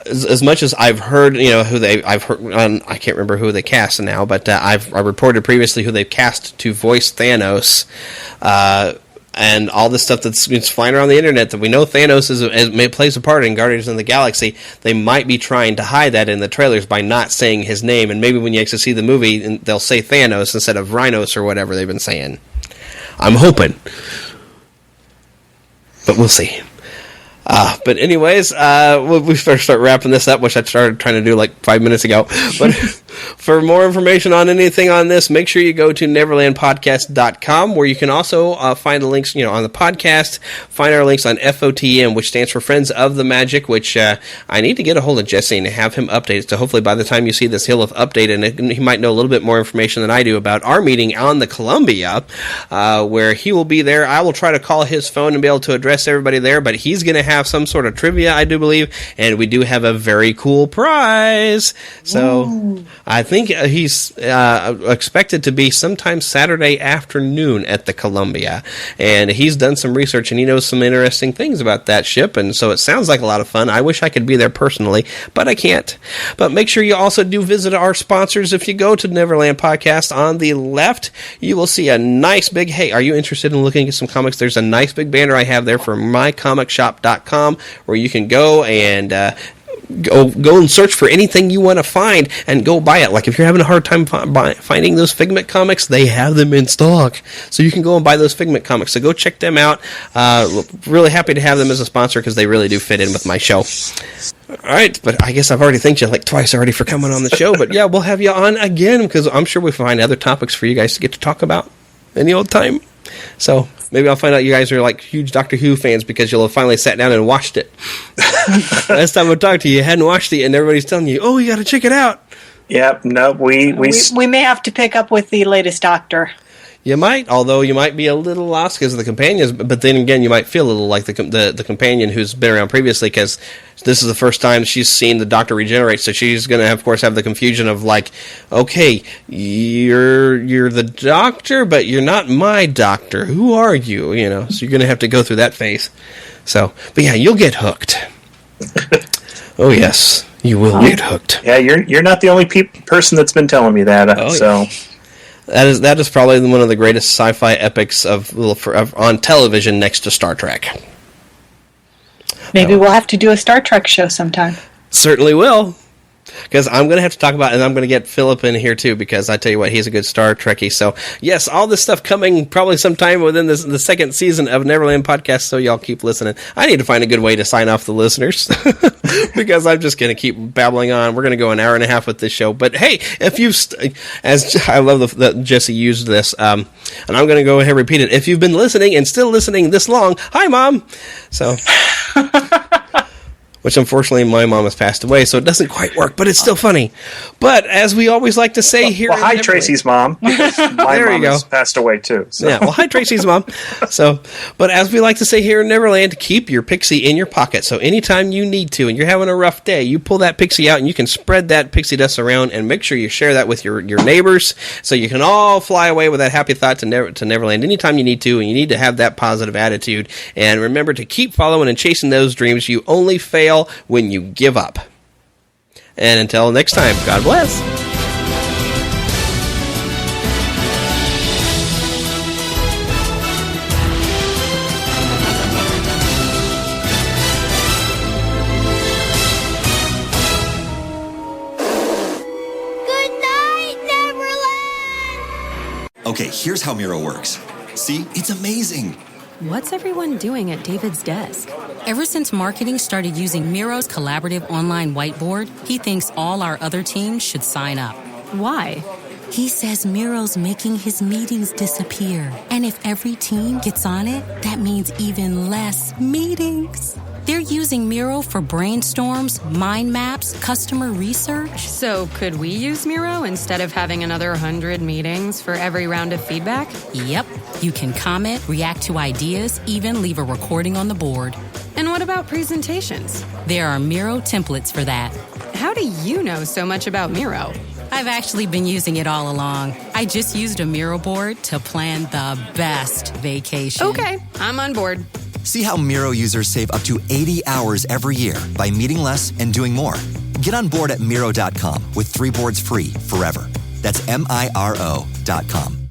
as much as I've heard, I've heard, I can't remember who they cast now, but I reported previously who they've cast to voice Thanos, and all the stuff that's flying around the internet that we know Thanos plays a part in Guardians of the Galaxy. They might be trying to hide that in the trailers by not saying his name, and maybe when you actually see the movie, they'll say Thanos instead of Rhinos or whatever they've been saying. I'm hoping, but we'll see. But anyways, we start wrapping this up, which I started trying to do like 5 minutes ago. But for more information on anything on this, make sure you go to neverlandpodcast.com, where you can also find the links, on the podcast. Find our links on FOTM, which stands for Friends of the Magic, which I need to get a hold of Jesse and have him update it. So hopefully by the time you see this, he'll have updated it, and he might know a little bit more information than I do about our meeting on the Columbia, where he will be there. I will try to call his phone and be able to address everybody there, but he's going to have some sort of trivia, I do believe, and we do have a very cool prize. So ooh. I think he's expected to be sometime Saturday afternoon at the Columbia, and he's done some research and he knows some interesting things about that ship, and so it sounds like a lot of fun. I wish I could be there personally, but I can't. But make sure you also do visit our sponsors. If you go to Neverland Podcast on the left, you will see a nice big, hey, are you interested in looking at some comics? There's a nice big banner I have there for mycomicshop.com, where you can go and go and search for anything you want to find and go buy it. Like if you're having a hard time finding those Figment comics, they have them in stock, so you can go and buy those Figment comics. So go check them out. Really happy to have them as a sponsor, because they really do fit in with my show. All right, but I guess I've already thanked you like twice already for coming on the show. But yeah, we'll have you on again, because I'm sure we'll find other topics for you guys to get to talk about any old time. So maybe I'll find out you guys are like huge Doctor Who fans, because you'll have finally sat down and watched it. Last time I talked to you, you hadn't watched it, and everybody's telling you, oh, you got to check it out. Yep, no, we may have to pick up with the latest Doctor. You might, although you might be a little lost because of the companions, but then again, you might feel a little like the companion who's been around previously, because this is the first time she's seen the Doctor regenerate, so she's going to, of course, have the confusion of like, okay, you're the Doctor, but you're not my Doctor. Who are you? You know, so you're going to have to go through that phase. So, but yeah, you'll get hooked. Oh yes, you will get hooked. Yeah, you're not the only person that's been telling me that. So. Yeah. That is probably one of the greatest sci-fi epics of on television, next to Star Trek. Maybe we'll have to do a Star Trek show sometime. Certainly will. Because I'm going to have to talk about, and I'm going to get Philip in here too, because I tell you what, he's a good Star Trekkie. So, yes, all this stuff coming probably sometime within the second season of Neverland Podcast, so y'all keep listening. I need to find a good way to sign off the listeners, because I'm just going to keep babbling on. We're going to go an hour and a half with this show. But, hey, if you've, as I love that Jesse used this, and I'm going to go ahead and repeat it. If you've been listening and still listening this long, hi, Mom! So... which unfortunately my mom has passed away, so it doesn't quite work, but it's still funny. But as we always like to say here... Well, hi, Tracy's mom. My mom has passed away, too. So. Yeah, well, hi, Tracy's mom. So, but as we like to say here in Neverland, keep your pixie in your pocket. So anytime you need to, and you're having a rough day, you pull that pixie out, and you can spread that pixie dust around, and make sure you share that with your neighbors, so you can all fly away with that happy thought to Neverland anytime you need to, and you need to have that positive attitude. And remember to keep following and chasing those dreams. You only fail when you give up. And until next time, God bless. Good night, Neverland! Okay, here's how Miro works. See, it's amazing. What's everyone doing at David's desk? Ever since marketing started using Miro's collaborative online whiteboard, he thinks all our other teams should sign up. Why? He says Miro's making his meetings disappear. And if every team gets on it, that means even less meetings. They're using Miro for brainstorms, mind maps, customer research. So could we use Miro instead of having another 100 meetings for every round of feedback? Yep. You can comment, react to ideas, even leave a recording on the board. And what about presentations? There are Miro templates for that. How do you know so much about Miro? I've actually been using it all along. I just used a Miro board to plan the best vacation. Okay, I'm on board. See how Miro users save up to 80 hours every year by meeting less and doing more. Get on board at Miro.com with 3 boards free forever. That's MIRO.com.